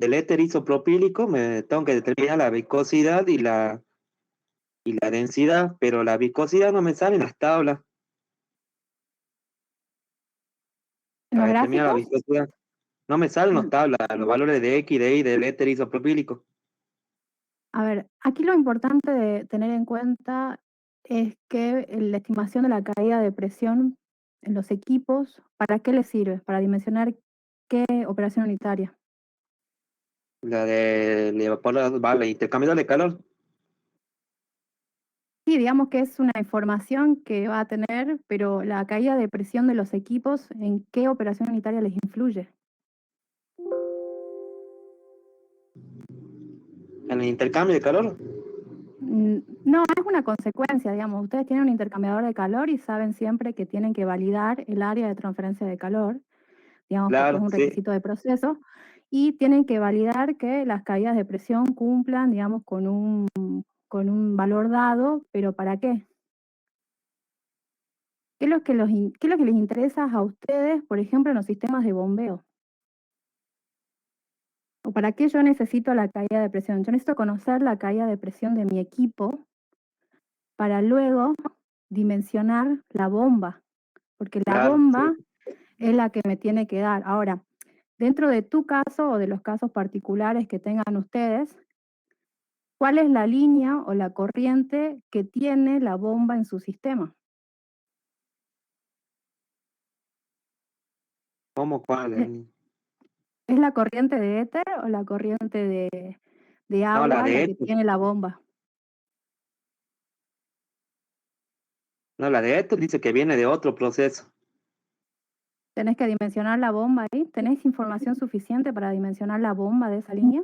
del éter isopropílico me tengo que determinar la viscosidad y la densidad, pero la viscosidad no me sale en las tablas ¿En para los determinar la gráficos? viscosidad. No me salen las Mm, tablas, los valores de X, de Y, del éter isopropílico. A ver, aquí lo importante de tener en cuenta es que la estimación de la caída de presión en los equipos, ¿para qué les sirve? Para dimensionar qué operación unitaria. La del evaporador, vale, intercambiador de calor. Sí, digamos que es una información que va a tener, pero la caída de presión de los equipos, ¿en qué operación unitaria les influye? En el intercambio de calor. No, es una consecuencia, digamos. Ustedes tienen un intercambiador de calor y saben siempre que tienen que validar el área de transferencia de calor, digamos, porque es Claro, un sí. requisito de proceso, y tienen que validar que las caídas de presión cumplan, digamos, con un valor dado, pero ¿para qué? ¿Qué es lo que qué es lo que les interesa a ustedes, por ejemplo, en los sistemas de bombeo? ¿O para qué yo necesito la caída de presión? Yo necesito conocer la caída de presión de mi equipo para luego dimensionar la bomba, porque la Claro, sí. bomba es la que me tiene que dar. Ahora, dentro de tu caso o de los casos particulares que tengan ustedes, ¿cuál es la línea o la corriente que tiene la bomba en su sistema? ¿Cómo cuál? ¿Es es la corriente de éter o la corriente de No, la agua la de que éter. tiene la bomba? No, la de éter dice que viene de otro proceso. ¿Tenés que dimensionar la bomba ahí? ¿Tenés información suficiente para dimensionar la bomba de esa línea?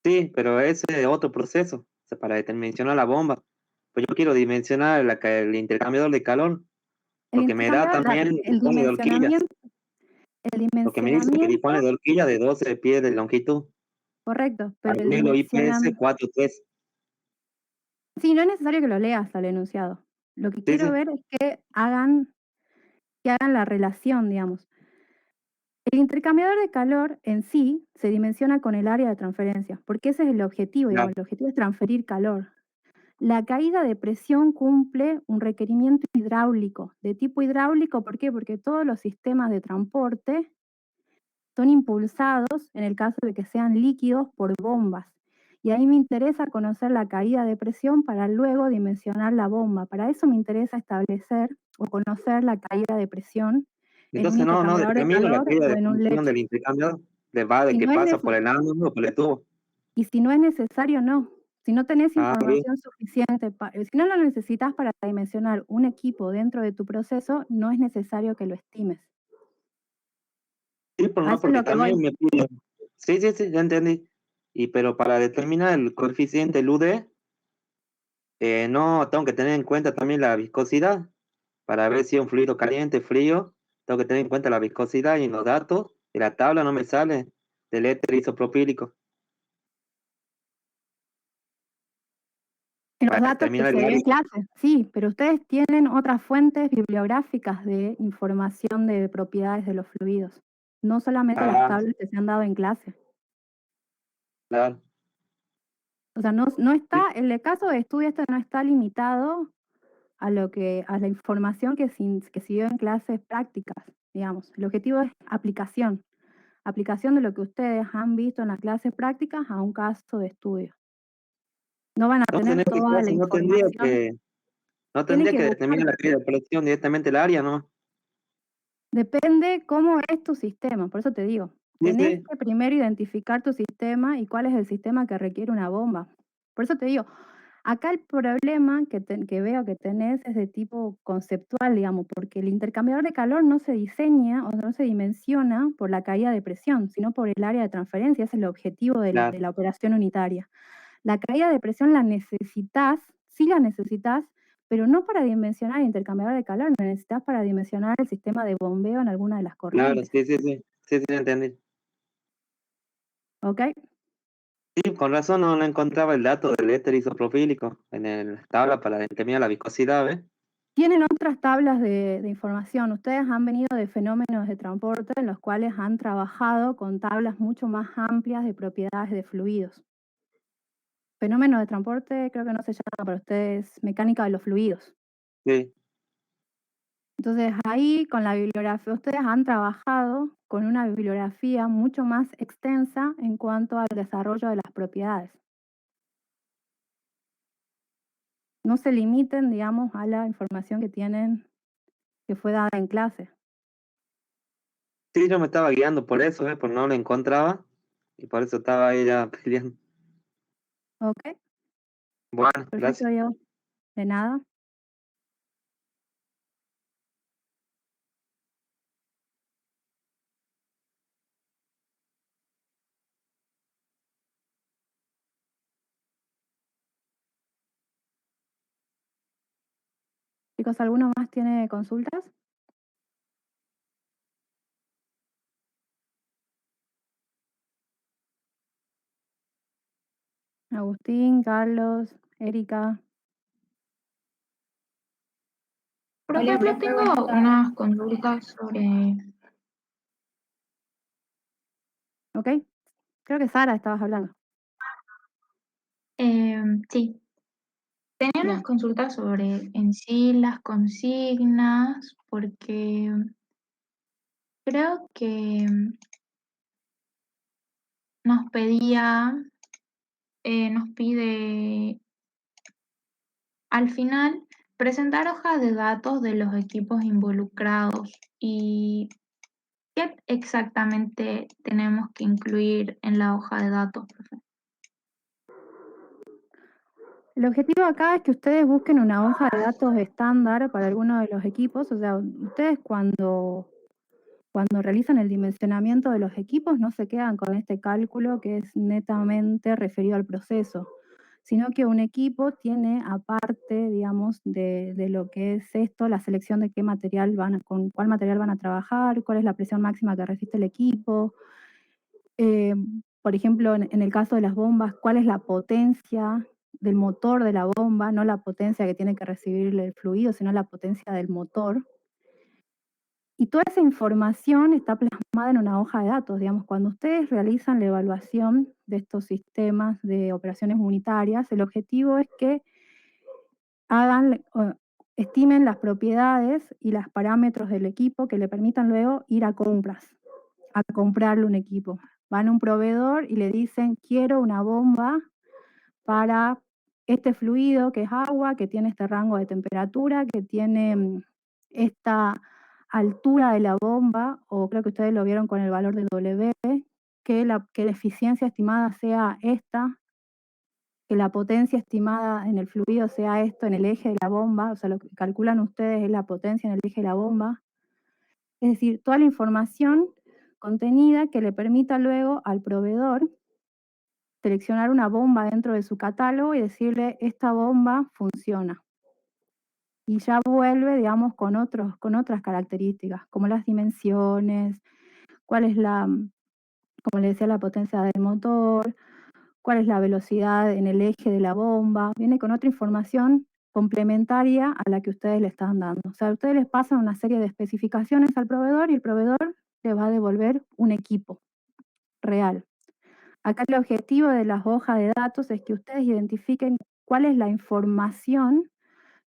Sí, pero ese es otro proceso, o sea, para dimensionar la bomba. Pues yo quiero dimensionar el intercambiador de calor, El porque me da intercambiador, también, dispone de horquillas, el porque me dice que dimensionamiento, dispone de horquillas de 12 pies de longitud, correcto, pero el paralelo IPS dimensionamiento, 43. sí, no es necesario que lo leas al enunciado. Lo que Sí, quiero sí, ver es que hagan la relación, digamos. El intercambiador de calor en sí se dimensiona con el área de transferencia, porque ese es el objetivo, digamos, claro, el objetivo es transferir calor. La caída de presión cumple un requerimiento hidráulico, de tipo hidráulico, ¿por qué? Porque todos los sistemas de transporte son impulsados, en el caso de que sean líquidos, por bombas. Y ahí me interesa conocer la caída de presión para luego dimensionar la bomba. Para eso me interesa establecer o conocer la caída de presión en un entonces no intercambiador de determino la calor caída o de en un presión lecho. del intercambiador, de Si que no es pasa por nece- el ángulo o por el tubo. y si no es necesario, no. Si no tenés Ah, bien. información suficiente, si no lo necesitas para dimensionar un equipo dentro de tu proceso, no es necesario que lo estimes. Sí, pero A no, eso es porque lo que también voy. me pide. Sí, sí, sí, ya entendí. Y pero para determinar el coeficiente LUD, no, tengo que tener en cuenta también la viscosidad, para ver si es un fluido caliente, frío, tengo que tener en cuenta la viscosidad y en los datos, de la tabla no me sale del éter isopropílico, En los para datos que determinar se el ve en área. clase, sí, pero ustedes tienen otras fuentes bibliográficas de información de propiedades de los fluidos, no solamente las Ah, tablas que se han dado en clase. claro. O sea, no Sí, está, el caso de estudio este no está limitado a la información que se dio en clases prácticas, digamos. El objetivo es aplicación de lo que ustedes han visto en las clases prácticas a un caso de estudio. No van a entonces en tener este toda la caso información, no tienen tendría que que buscar. determinar la caída de presión directamente el área, ¿no? Depende cómo es tu sistema, por eso te digo, Sí, tenés sí, que primero identificar tu sistema y cuál es el sistema que requiere una bomba. Por eso te digo, acá el problema que veo que tenés es de tipo conceptual, digamos, porque el intercambiador de calor no se diseña o no se dimensiona por la caída de presión, sino por el área de transferencia, ese es el objetivo claro, de la operación unitaria. La caída de presión la necesitas, sí la necesitas, pero no para dimensionar el intercambiador de calor, la necesitas para dimensionar el sistema de bombeo en alguna de las claro, corrientes, sí, sí, sí, sí, sí, entendí. ¿ok? Sí, con razón no encontraba el dato del éter isopropílico en el tabla para determinar la viscosidad, ¿ves? Tienen otras tablas de información. Ustedes han venido de fenómenos de transporte en los cuales han trabajado con tablas mucho más amplias de propiedades de fluidos. Fenómeno de transporte creo que no se llama para ustedes mecánica de los fluidos. Sí, Entonces ahí con la bibliografía, ustedes han trabajado con una bibliografía mucho más extensa en cuanto al desarrollo de las propiedades. No se limiten, digamos, a la información que tienen, que fue dada en clase. sí, yo me estaba guiando por eso, por no lo encontraba y por eso estaba ahí ya peleando. ¿Ok? Bueno, Perfecto, gracias. Diego. De nada. Chicos, ¿alguno más tiene consultas? Agustín, Carlos, Erika. Por ejemplo, tengo unas consultas sobre... ¿Ok? Creo que Sara estabas hablando. Sí, tenía Bien. unas consultas sobre en sí las consignas, porque creo que nos pide al final presentar hojas de datos de los equipos involucrados y qué exactamente tenemos que incluir en la hoja de datos, profe. El objetivo acá es que ustedes busquen una hoja de datos estándar para alguno de los equipos. O sea, ustedes cuando realizan el dimensionamiento de los equipos no se quedan con este cálculo que es netamente referido al proceso, sino que un equipo tiene aparte, digamos, de lo que es esto, la selección de qué material con cuál material van a trabajar, cuál es la presión máxima que resiste el equipo. Por ejemplo, en el caso de las bombas, cuál es la potencia del motor de la bomba, no la potencia que tiene que recibir el fluido, sino la potencia del motor. Y toda esa información está plasmada en una hoja de datos. Digamos, cuando ustedes realizan la evaluación de estos sistemas de operaciones unitarias, el objetivo es que estimen las propiedades y los parámetros del equipo que le permitan luego ir a compras, a comprarle un equipo. Van a un proveedor y le dicen, quiero una bomba para este fluido que es agua, que tiene este rango de temperatura, que tiene esta altura de la bomba, o creo que ustedes lo vieron con el valor de W, que la eficiencia estimada sea esta, que la potencia estimada en el fluido sea esto en el eje de la bomba, o sea, lo que calculan ustedes es la potencia en el eje de la bomba. Es decir, toda la información contenida que le permita luego al proveedor seleccionar una bomba dentro de su catálogo y decirle, esta bomba funciona. Y ya vuelve, digamos, con otras características, como las dimensiones, cuál es como le decía, la potencia del motor, cuál es la velocidad en el eje de la bomba. Viene con otra información complementaria a la que ustedes le están dando. O sea, ustedes les pasan una serie de especificaciones al proveedor y el proveedor les va a devolver un equipo real. Acá el objetivo de las hojas de datos es que ustedes identifiquen cuál es la información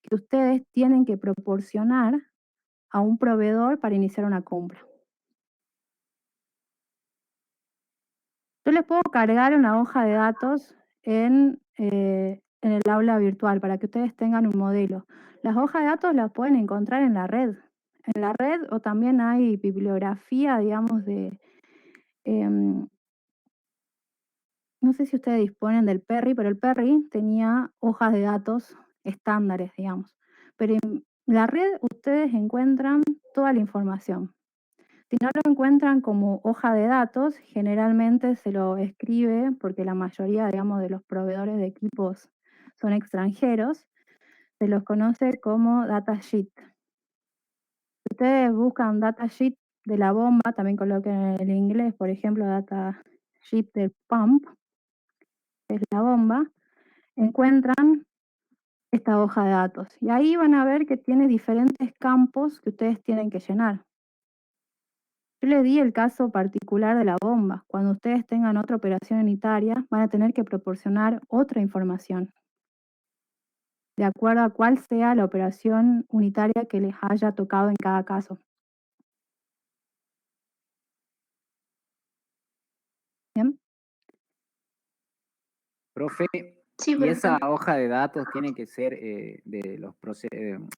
que ustedes tienen que proporcionar a un proveedor para iniciar una compra. Yo les puedo cargar una hoja de datos en el aula virtual para que ustedes tengan un modelo. Las hojas de datos las pueden encontrar en la red. En la red o también hay bibliografía, digamos, no sé si ustedes disponen del Perry, pero el Perry tenía hojas de datos estándares, digamos. Pero en la red ustedes encuentran toda la información. Si no lo encuentran como hoja de datos, generalmente se lo escribe, porque la mayoría, digamos, de los proveedores de equipos son extranjeros, se los conoce como datasheet. Si ustedes buscan datasheet de la bomba, también coloquen en el inglés, por ejemplo, datasheet del pump, que es la bomba, encuentran esta hoja de datos. Y ahí van a ver que tiene diferentes campos que ustedes tienen que llenar. Yo les di el caso particular de la bomba. Cuando ustedes tengan otra operación unitaria, van a tener que proporcionar otra información, de acuerdo a cuál sea la operación unitaria que les haya tocado en cada caso. ¿Bien? Profe, Sí, y esa profe. hoja de datos tiene que ser de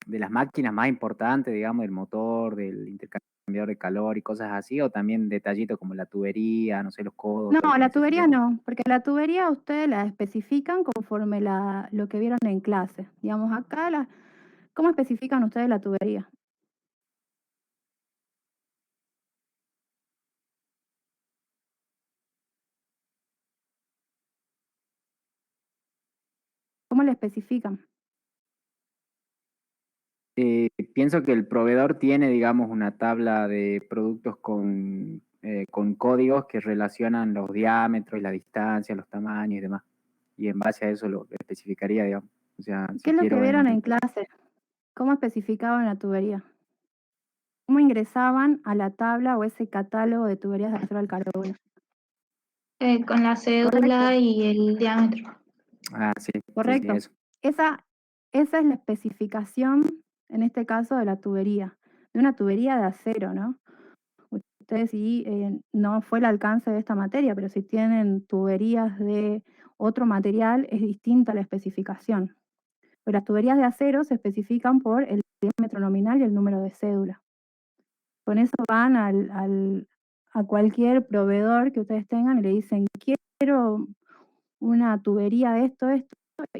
las máquinas más importantes, digamos, del motor, del intercambiador de calor y cosas así, o también detallitos como la tubería, no sé, los codos, todo lo No, que la tubería necesitemos. no, porque la tubería ustedes la especifican conforme lo que vieron en clase. Digamos, acá, ¿cómo especifican ustedes la tubería? ¿Cómo la especifican? Pienso que el proveedor tiene, digamos, una tabla de productos con códigos que relacionan los diámetros, la distancia, los tamaños y demás. Y en base a eso lo especificaría, digamos. O sea, ¿Qué si es lo que quiero vieron en clase? ¿Cómo especificaban la tubería? ¿Cómo ingresaban a la tabla o ese catálogo de tuberías de acero al carbono? Con la cédula Correcto, y el diámetro. Ah, sí, sí, correcto. eso. Esa es la especificación, en este caso, de la tubería, de una tubería de acero, ¿no? Ustedes sí, no fue el alcance de esta materia, pero si tienen tuberías de otro material, es distinta la especificación. Pero las tuberías de acero se especifican por el diámetro nominal y el número de cédula. Con eso van a cualquier proveedor que ustedes tengan y le dicen, quiero una tubería de esto, y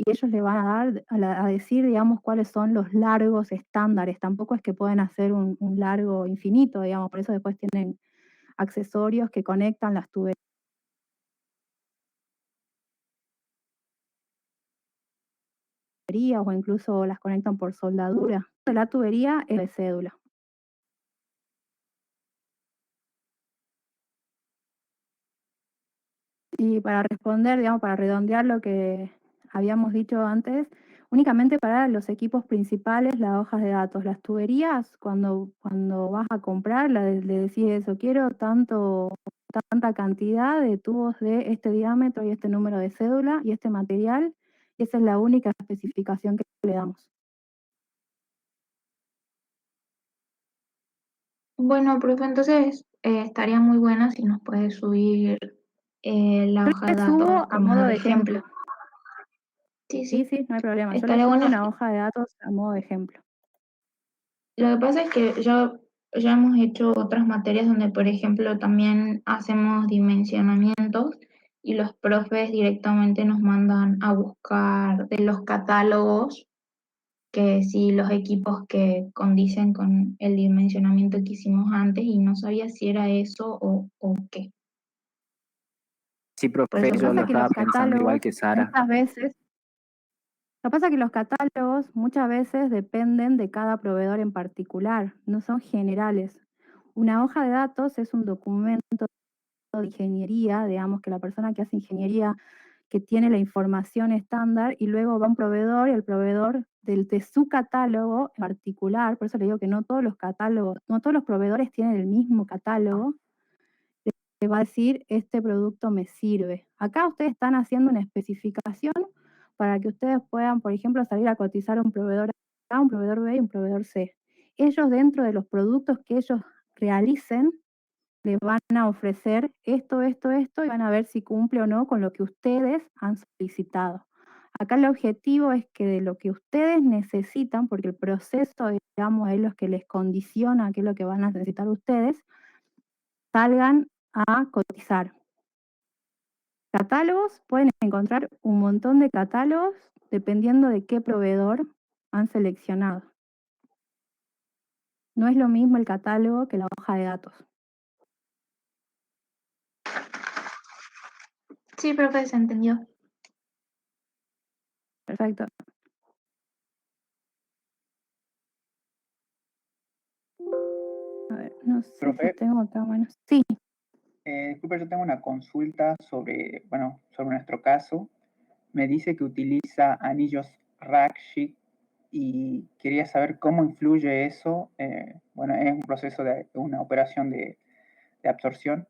ellos le van a dar, a decir, digamos, cuáles son los largos estándares. Tampoco es que pueden hacer un largo infinito, digamos, por eso después tienen accesorios que conectan las tuberías o incluso las conectan por soldadura. La tubería es de cédula. Y para responder, digamos, para redondear lo que habíamos dicho antes, únicamente para los equipos principales, las hojas de datos, las tuberías, cuando vas a comprar, le decís eso, quiero tanta cantidad de tubos de este diámetro y este número de cédula y este material, y esa es la única especificación que le damos. Bueno, profe, entonces estaría muy bueno si nos puede subir la hoja de Les subo datos a como modo de de ejemplo. ejemplo. Sí, Sí, sí, sí, no hay problema. Yo les estaría subo bueno. una hoja de datos a modo de ejemplo. Lo que pasa es que ya hemos hecho otras materias donde, por ejemplo, también hacemos dimensionamientos y los profes directamente nos mandan a buscar de los catálogos que si los equipos que condicen con el dimensionamiento que hicimos antes y no sabía si era eso o qué. Sí, Por profe, eso Lo que yo pasa lo es que estaba los pensando igual catálogos que Sara. muchas veces Lo que pasa es que los catálogos muchas veces dependen de cada proveedor en particular, no son generales. Una hoja de datos es un documento de ingeniería, digamos que la persona que hace ingeniería que tiene la información estándar y luego va a un proveedor y el proveedor de su catálogo en particular, por eso le digo que no todos los catálogos, no todos los proveedores tienen el mismo catálogo, le va a decir, este producto me sirve. Acá ustedes están haciendo una especificación para que ustedes puedan, por ejemplo, salir a cotizar a un proveedor A, un proveedor B y un proveedor C. Ellos, dentro de los productos que ellos realicen, les van a ofrecer esto, y van a ver si cumple o no con lo que ustedes han solicitado. Acá el objetivo es que de lo que ustedes necesitan, porque el proceso, digamos, es lo que les condiciona qué es lo que van a necesitar ustedes, salgan a cotizar. Catálogos, pueden encontrar un montón de catálogos dependiendo de qué proveedor han seleccionado. No es lo mismo el catálogo que la hoja de datos. Sí, profe, se entendió. Perfecto. A ver, no sé si Profe, tengo acá, bueno, sí. disculpe, yo tengo una consulta sobre, bueno, sobre nuestro caso. Me dice que utiliza anillos rack sheet y quería saber cómo influye eso. Bueno, es un proceso de una operación de absorción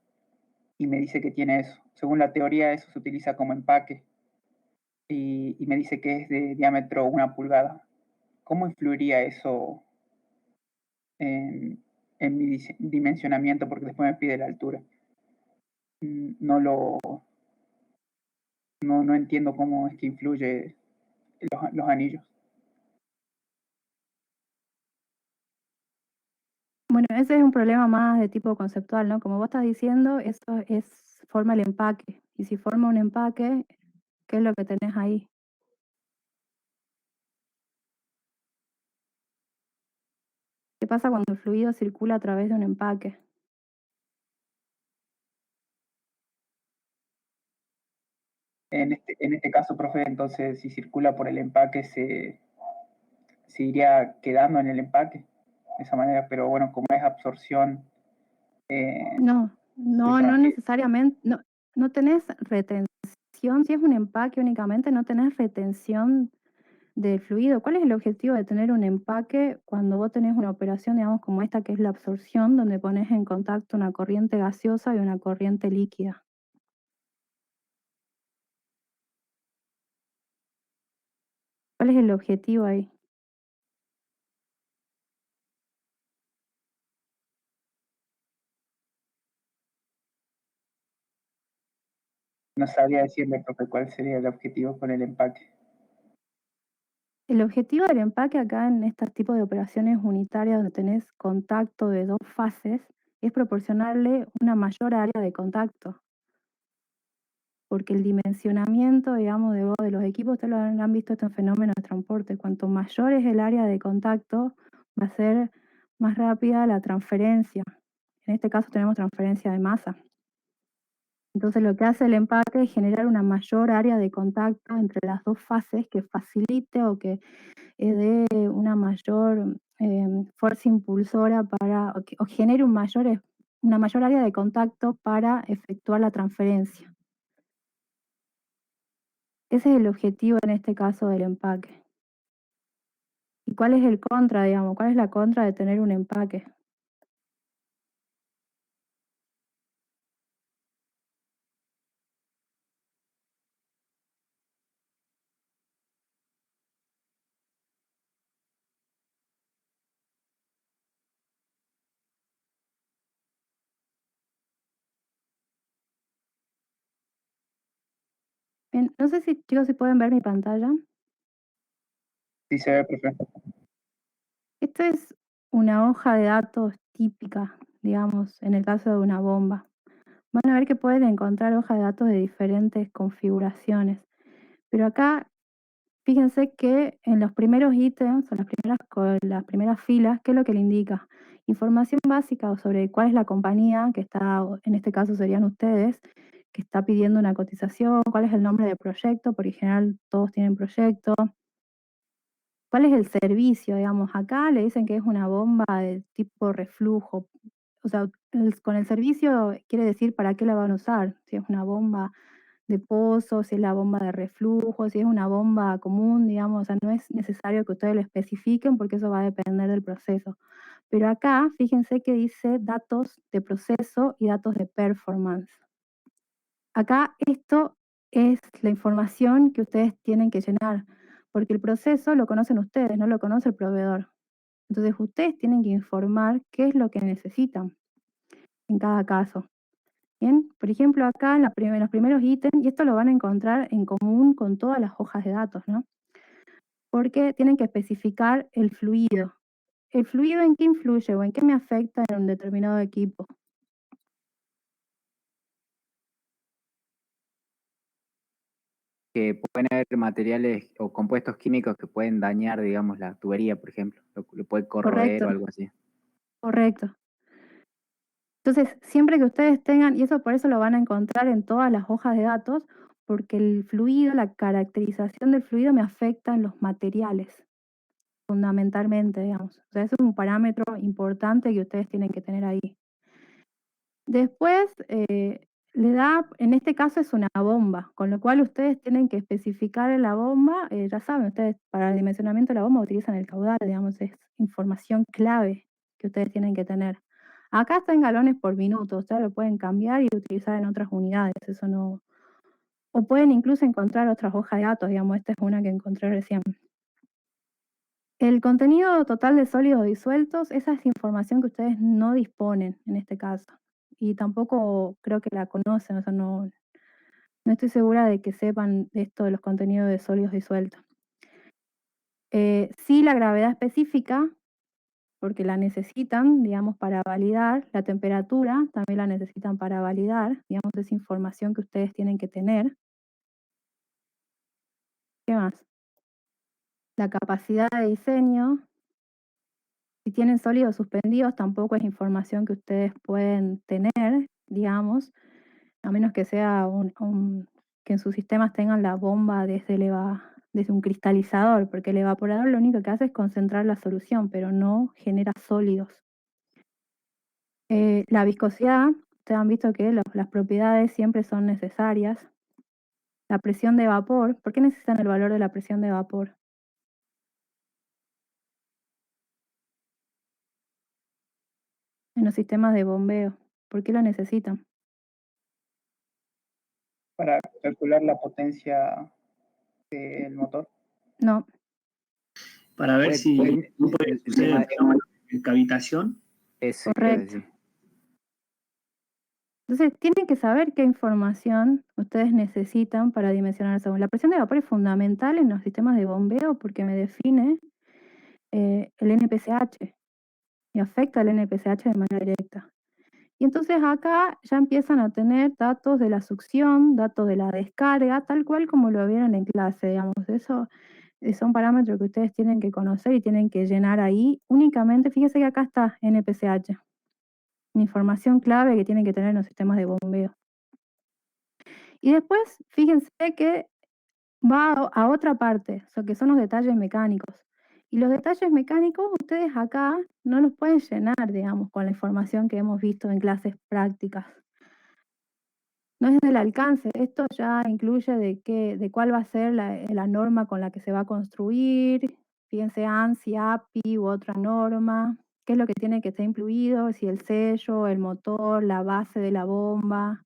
y me dice que tiene eso. Según la teoría, eso se utiliza como empaque y me dice que es de diámetro 1 pulgada. ¿Cómo influiría eso en mi dimensionamiento? Porque después me pide la altura. No entiendo cómo es que influye los anillos. Bueno, ese es un problema más de tipo conceptual, ¿no? Como vos estás diciendo, eso forma el empaque. Y si forma un empaque, ¿qué es lo que tenés ahí? ¿Qué pasa cuando el fluido circula a través de un empaque? En este caso, profe, entonces, si circula por el empaque, se iría quedando en el empaque de esa manera, pero bueno, como es absorción. No necesariamente, no tenés retención, si es un empaque únicamente, no tenés retención del fluido. ¿Cuál es el objetivo de tener un empaque cuando vos tenés una operación, digamos, como esta, que es la absorción, donde pones en contacto una corriente gaseosa y una corriente líquida? ¿Cuál es el objetivo ahí? No sabría decirle, profe, cuál sería el objetivo con el empaque. El objetivo del empaque acá en este tipo de operaciones unitarias donde tenés contacto de dos fases es proporcionarle una mayor área de contacto. Porque el dimensionamiento, digamos, de los equipos, ustedes lo han visto este fenómeno de transporte. Cuanto mayor es el área de contacto, va a ser más rápida la transferencia. En este caso tenemos transferencia de masa. Entonces lo que hace el empaque es generar una mayor área de contacto entre las dos fases que facilite o que dé una mayor fuerza impulsora o genere una mayor área de contacto para efectuar la transferencia. Ese es el objetivo en este caso del empaque. ¿Y cuál es el contra, digamos? ¿Cuál es la contra de tener un empaque? Bien, no sé si, chicos, si pueden ver mi pantalla. Sí se ve, profe. Esta es una hoja de datos típica, digamos, en el caso de una bomba. Van a ver que pueden encontrar hojas de datos de diferentes configuraciones. Pero acá, fíjense que en los primeros ítems, o las primeras filas, ¿qué es lo que le indica? Información básica sobre cuál es la compañía, que está, en este caso serían ustedes, que está pidiendo una cotización, cuál es el nombre del proyecto, por general todos tienen proyecto. ¿Cuál es el servicio? Digamos, acá le dicen que es una bomba de tipo reflujo. O sea, con el servicio quiere decir para qué la van a usar. Si es una bomba de pozo, si es la bomba de reflujo, si es una bomba común, digamos. O sea, no es necesario que ustedes lo especifiquen porque eso va a depender del proceso. Pero acá, fíjense que dice datos de proceso y datos de performance. Acá esto es la información que ustedes tienen que llenar, porque el proceso lo conocen ustedes, no lo conoce el proveedor. Entonces ustedes tienen que informar qué es lo que necesitan en cada caso. Bien, por ejemplo, acá en los primeros ítems, y esto lo van a encontrar en común con todas las hojas de datos, ¿no? Porque tienen que especificar el fluido. ¿El fluido en qué influye o en qué me afecta en un determinado equipo? Que pueden haber materiales o compuestos químicos que pueden dañar, digamos, la tubería, por ejemplo. Lo puede corroer Correcto. o algo así. Correcto. Entonces, siempre que ustedes tengan, y eso por eso lo van a encontrar en todas las hojas de datos, porque el fluido, la caracterización del fluido me afecta en los materiales, fundamentalmente, digamos. O sea, eso es un parámetro importante que ustedes tienen que tener ahí. Después, Le da, en este caso es una bomba, con lo cual ustedes tienen que especificar en la bomba, ya saben, ustedes para el dimensionamiento de la bomba utilizan el caudal, digamos, es información clave que ustedes tienen que tener. Acá está en galones por minuto, ustedes lo pueden cambiar y utilizar en otras unidades, eso no... O pueden incluso encontrar otras hojas de datos, digamos, esta es una que encontré recién. El contenido total de sólidos disueltos, esa es información que ustedes no disponen en este caso. Y tampoco creo que la conocen, o sea, no estoy segura de que sepan esto de los contenidos de sólidos disueltos. Sí la gravedad específica, porque la necesitan, digamos, para validar. La temperatura también la necesitan para validar, digamos, es información que ustedes tienen que tener. ¿Qué más? La capacidad de diseño. Si tienen sólidos suspendidos, tampoco es información que ustedes pueden tener, digamos, a menos que sea que en sus sistemas tengan la bomba desde un cristalizador, porque el evaporador lo único que hace es concentrar la solución, pero no genera sólidos. La viscosidad, ustedes han visto que las propiedades siempre son necesarias. La presión de vapor, ¿por qué necesitan el valor de la presión de vapor? En los sistemas de bombeo, ¿por qué lo necesitan? Para calcular la potencia del motor. No, Para ver si no puede el suceder tema cavitación. Eso iba a correcto. decir. Entonces, tienen que saber qué información ustedes necesitan para dimensionar el segundo. La presión de vapor es fundamental en los sistemas de bombeo porque me define el NPCH y afecta al NPCH de manera directa. Y entonces acá ya empiezan a tener datos de la succión, datos de la descarga, tal cual como lo vieron en clase, digamos. Eso son parámetros que ustedes tienen que conocer y tienen que llenar ahí. Únicamente, fíjese que acá está NPCH, una información clave que tienen que tener en los sistemas de bombeo. Y después, fíjense que va a otra parte, que son los detalles mecánicos. Y los detalles mecánicos ustedes acá no los pueden llenar, digamos, con la información que hemos visto en clases prácticas. No es del alcance, esto ya incluye de cuál va a ser la norma con la que se va a construir, fíjense ANSI, API u otra norma, qué es lo que tiene que estar incluido, si el sello, el motor, la base de la bomba,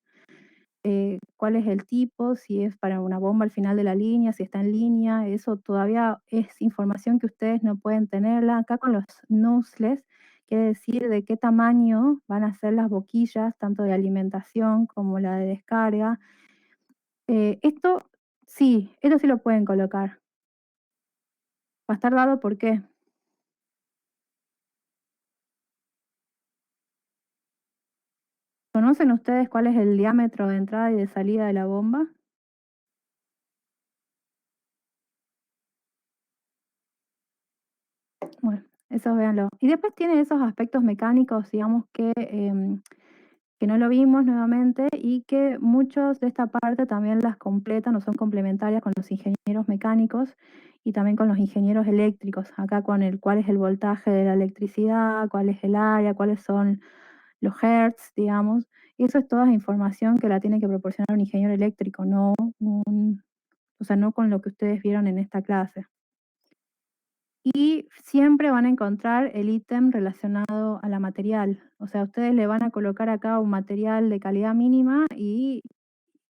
cuál es el tipo, si es para una bomba al final de la línea, si está en línea, eso todavía es información que ustedes no pueden tenerla. Acá con los nozzles, quiere decir de qué tamaño van a ser las boquillas, tanto de alimentación como la de descarga. Esto sí lo pueden colocar. Va a estar dado por qué. ¿Conocen ustedes cuál es el diámetro de entrada y de salida de la bomba? Bueno, eso véanlo. Y después tiene esos aspectos mecánicos, digamos, que no lo vimos nuevamente y que muchos de esta parte también las completan o son complementarias con los ingenieros mecánicos y también con los ingenieros eléctricos. Acá con cuál es el voltaje de la electricidad, cuál es el área, cuáles son los hertz, digamos. Y eso es toda información que la tiene que proporcionar un ingeniero eléctrico, no con lo que ustedes vieron en esta clase. Y siempre van a encontrar el ítem relacionado a la material. O sea, ustedes le van a colocar acá un material de calidad mínima y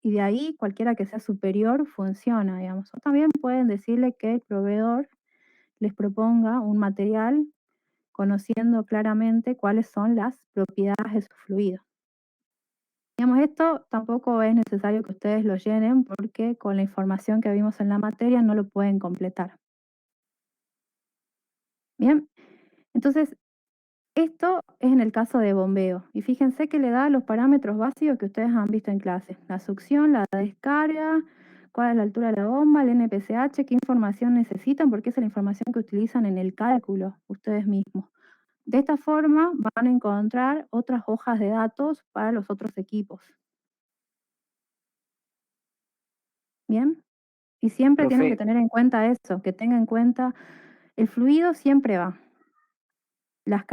de ahí cualquiera que sea superior funciona, digamos. O también pueden decirle que el proveedor les proponga un material conociendo claramente cuáles son las propiedades de su fluido. Digamos, esto tampoco es necesario que ustedes lo llenen porque con la información que vimos en la materia no lo pueden completar. Bien, entonces esto es en el caso de bombeo. Y fíjense que le da los parámetros básicos que ustedes han visto en clase. La succión, la descarga, cuál es la altura de la bomba, el NPCH, qué información necesitan, porque esa es la información que utilizan en el cálculo ustedes mismos. De esta forma van a encontrar otras hojas de datos para los otros equipos. ¿Bien? Y siempre tienen que tener en cuenta eso, que tengan en cuenta, el fluido siempre va. Las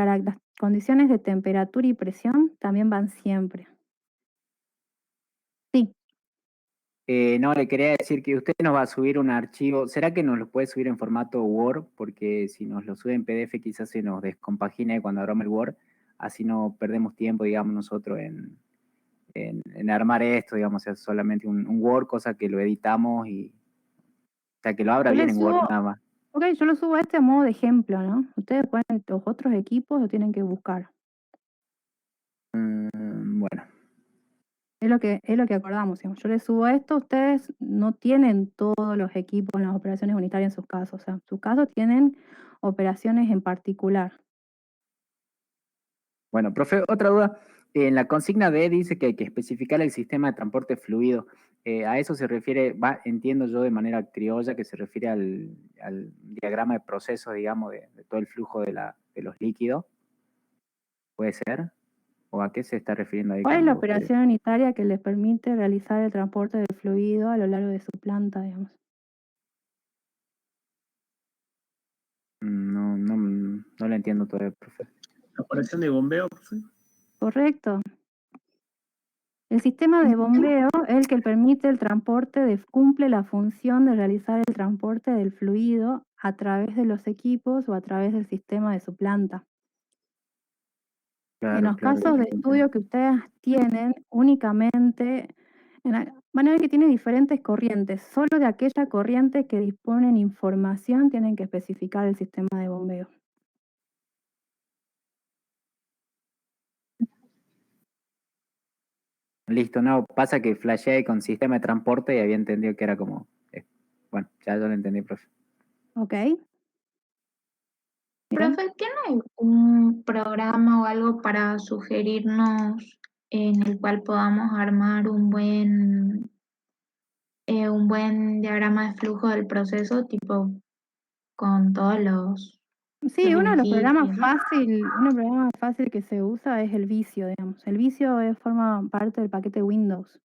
condiciones de temperatura y presión también van siempre. Sí, No, le quería decir que usted nos va a subir un archivo. ¿Será que nos lo puede subir en formato Word? Porque si nos lo sube en PDF quizás se nos descompagine cuando abramos el Word. Así no perdemos tiempo, digamos, nosotros en armar esto, digamos, es solamente un Word, cosa que lo editamos y... O sea, que lo abra yo bien le en Word, subo, nada más. ok, yo lo subo a este a modo de ejemplo, ¿no? Ustedes pueden, los otros equipos lo tienen que buscar. Bueno, Es lo que acordamos, digamos. Yo les subo esto, ustedes no tienen todos los equipos en las operaciones unitarias en sus casos. O sea, en sus casos tienen operaciones en particular. bueno, profe, otra duda. En la consigna D dice que hay que especificar el sistema de transporte fluido. A eso se refiere, entiendo yo de manera criolla, que se refiere al diagrama de proceso, digamos, de todo el flujo de los líquidos. ¿Puede ser? ¿O a qué se está refiriendo ahí? ¿Cuál es la Cuando quiere? operación unitaria que les permite realizar el transporte del fluido a lo largo de su planta, digamos? No lo entiendo todavía, profe. La operación de bombeo, profe. Correcto. El sistema de bombeo es el que permite el transporte, cumple la función de realizar el transporte del fluido a través de los equipos o a través del sistema de su planta. En los casos de estudio que ustedes tienen, únicamente van a ver que tiene diferentes corrientes. Solo de aquellas corrientes que disponen información tienen que especificar el sistema de bombeo. Listo, no, pasa que flasheé con sistema de transporte y había entendido que era como... bueno, ya yo lo entendí, profe. ¿Ok? Bien. Profe, ¿tiene un programa o algo para sugerirnos en el cual podamos armar un buen diagrama de flujo del proceso, tipo con todos los Sí, uno de los beneficios? programas fácil que se usa es el Visio, digamos. El Visio forma parte del paquete Windows.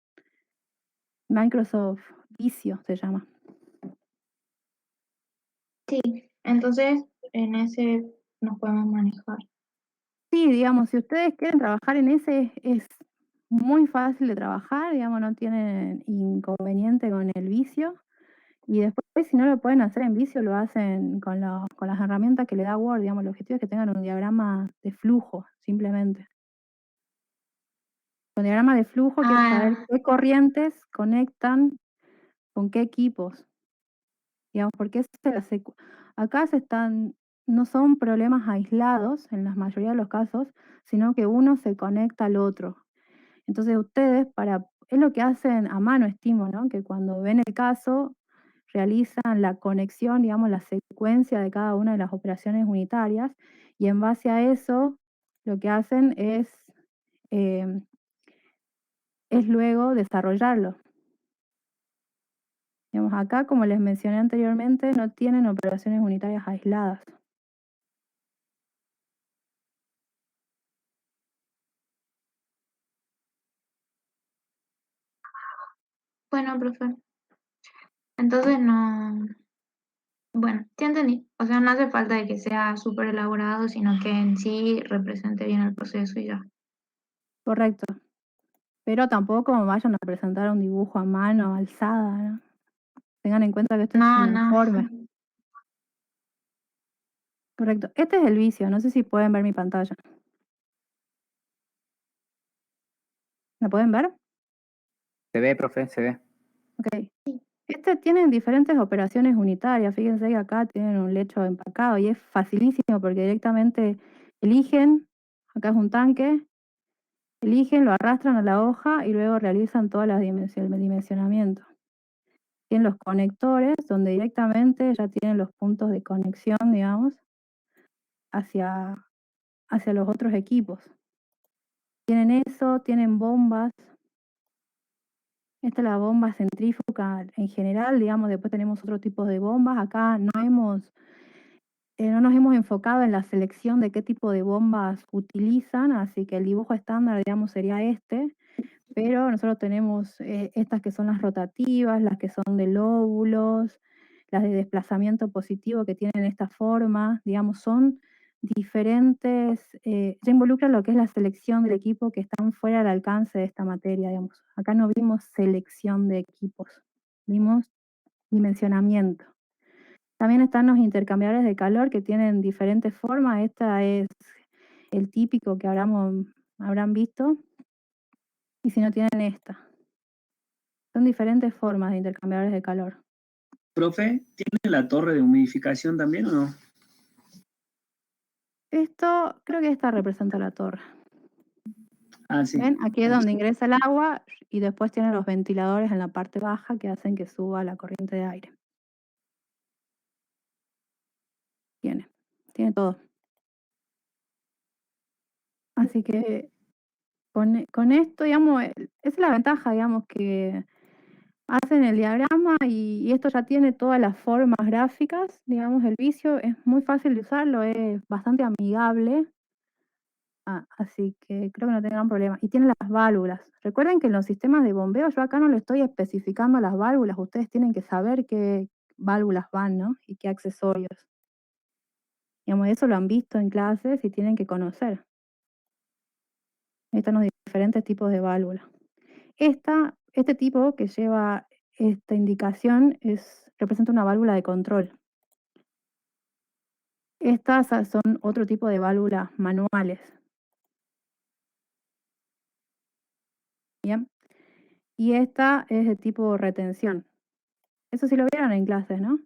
Microsoft Visio se llama. Sí, entonces en ese nos podemos manejar. Sí, digamos, si ustedes quieren trabajar en ese, es muy fácil de trabajar, digamos, no tienen inconveniente con el Visio. Y después, si no lo pueden hacer en Visio, lo hacen con las herramientas que le da Word, digamos. El objetivo es que tengan un diagrama de flujo, simplemente. Con diagrama de flujo quiere saber qué corrientes conectan con qué equipos, digamos, porque acá no son problemas aislados en la mayoría de los casos, sino que uno se conecta al otro. Entonces ustedes, es lo que hacen a mano, estimo, ¿no? Que cuando ven el caso, realizan la conexión, digamos, la secuencia de cada una de las operaciones unitarias, y en base a eso, lo que hacen es luego desarrollarlo. Digamos, acá, como les mencioné anteriormente, no tienen operaciones unitarias aisladas. Bueno, profe. Entonces no... Bueno, sí entendí. O sea, no hace falta de que sea súper elaborado, sino que en sí represente bien el proceso y ya. Correcto. Pero tampoco vayan a presentar un dibujo a mano, alzada, ¿no? Tengan en cuenta que esto es No, un no. informe. Correcto. Este es el Visio. No sé si pueden ver mi pantalla. ¿La pueden ver? ¿Se ve, profe? ¿Se ve? Ok. Tienen diferentes operaciones unitarias. Fíjense que acá tienen un lecho empacado y es facilísimo porque directamente eligen, acá es un tanque, eligen, lo arrastran a la hoja y luego realizan todas las el dimensionamiento. Tienen los conectores donde directamente ya tienen los puntos de conexión, digamos, hacia los otros equipos. Tienen eso, tienen bombas. Esta es la bomba centrífuga en general, digamos, después tenemos otro tipo de bombas. Acá no nos hemos enfocado en la selección de qué tipo de bombas utilizan, así que el dibujo estándar, digamos, sería este, pero nosotros tenemos estas que son las rotativas, las que son de lóbulos, las de desplazamiento positivo que tienen esta forma, digamos, son diferentes, ya involucra lo que es la selección del equipo que están fuera del alcance de esta materia, digamos. Acá no vimos selección de equipos, vimos dimensionamiento. También están los intercambiadores de calor que tienen diferentes formas. Esta es el típico que habrán visto. Y si no, tienen esta. Son diferentes formas de intercambiadores de calor. Profe, ¿tiene la torre de humidificación también o no? Esto, creo que esta representa la torre. Ah, sí. ¿Ven? Aquí es donde ingresa el agua y después tiene los ventiladores en la parte baja que hacen que suba la corriente de aire. Tiene todo. Así que con esto, digamos, esa es la ventaja, digamos, que hacen el diagrama y esto ya tiene todas las formas gráficas, digamos, el vicio es muy fácil de usarlo, es bastante amigable. Así que creo que no tendrán problema. Y tiene las válvulas. Recuerden que en los sistemas de bombeo, yo acá no le estoy especificando las válvulas, ustedes tienen que saber qué válvulas van, ¿no? Y qué accesorios. Digamos, eso lo han visto en clases y tienen que conocer. Ahí están los diferentes tipos de válvulas. Este tipo que lleva esta indicación representa una válvula de control. Estas son otro tipo de válvulas manuales. Bien. Y esta es de tipo retención. Eso sí lo vieron en clases, ¿no?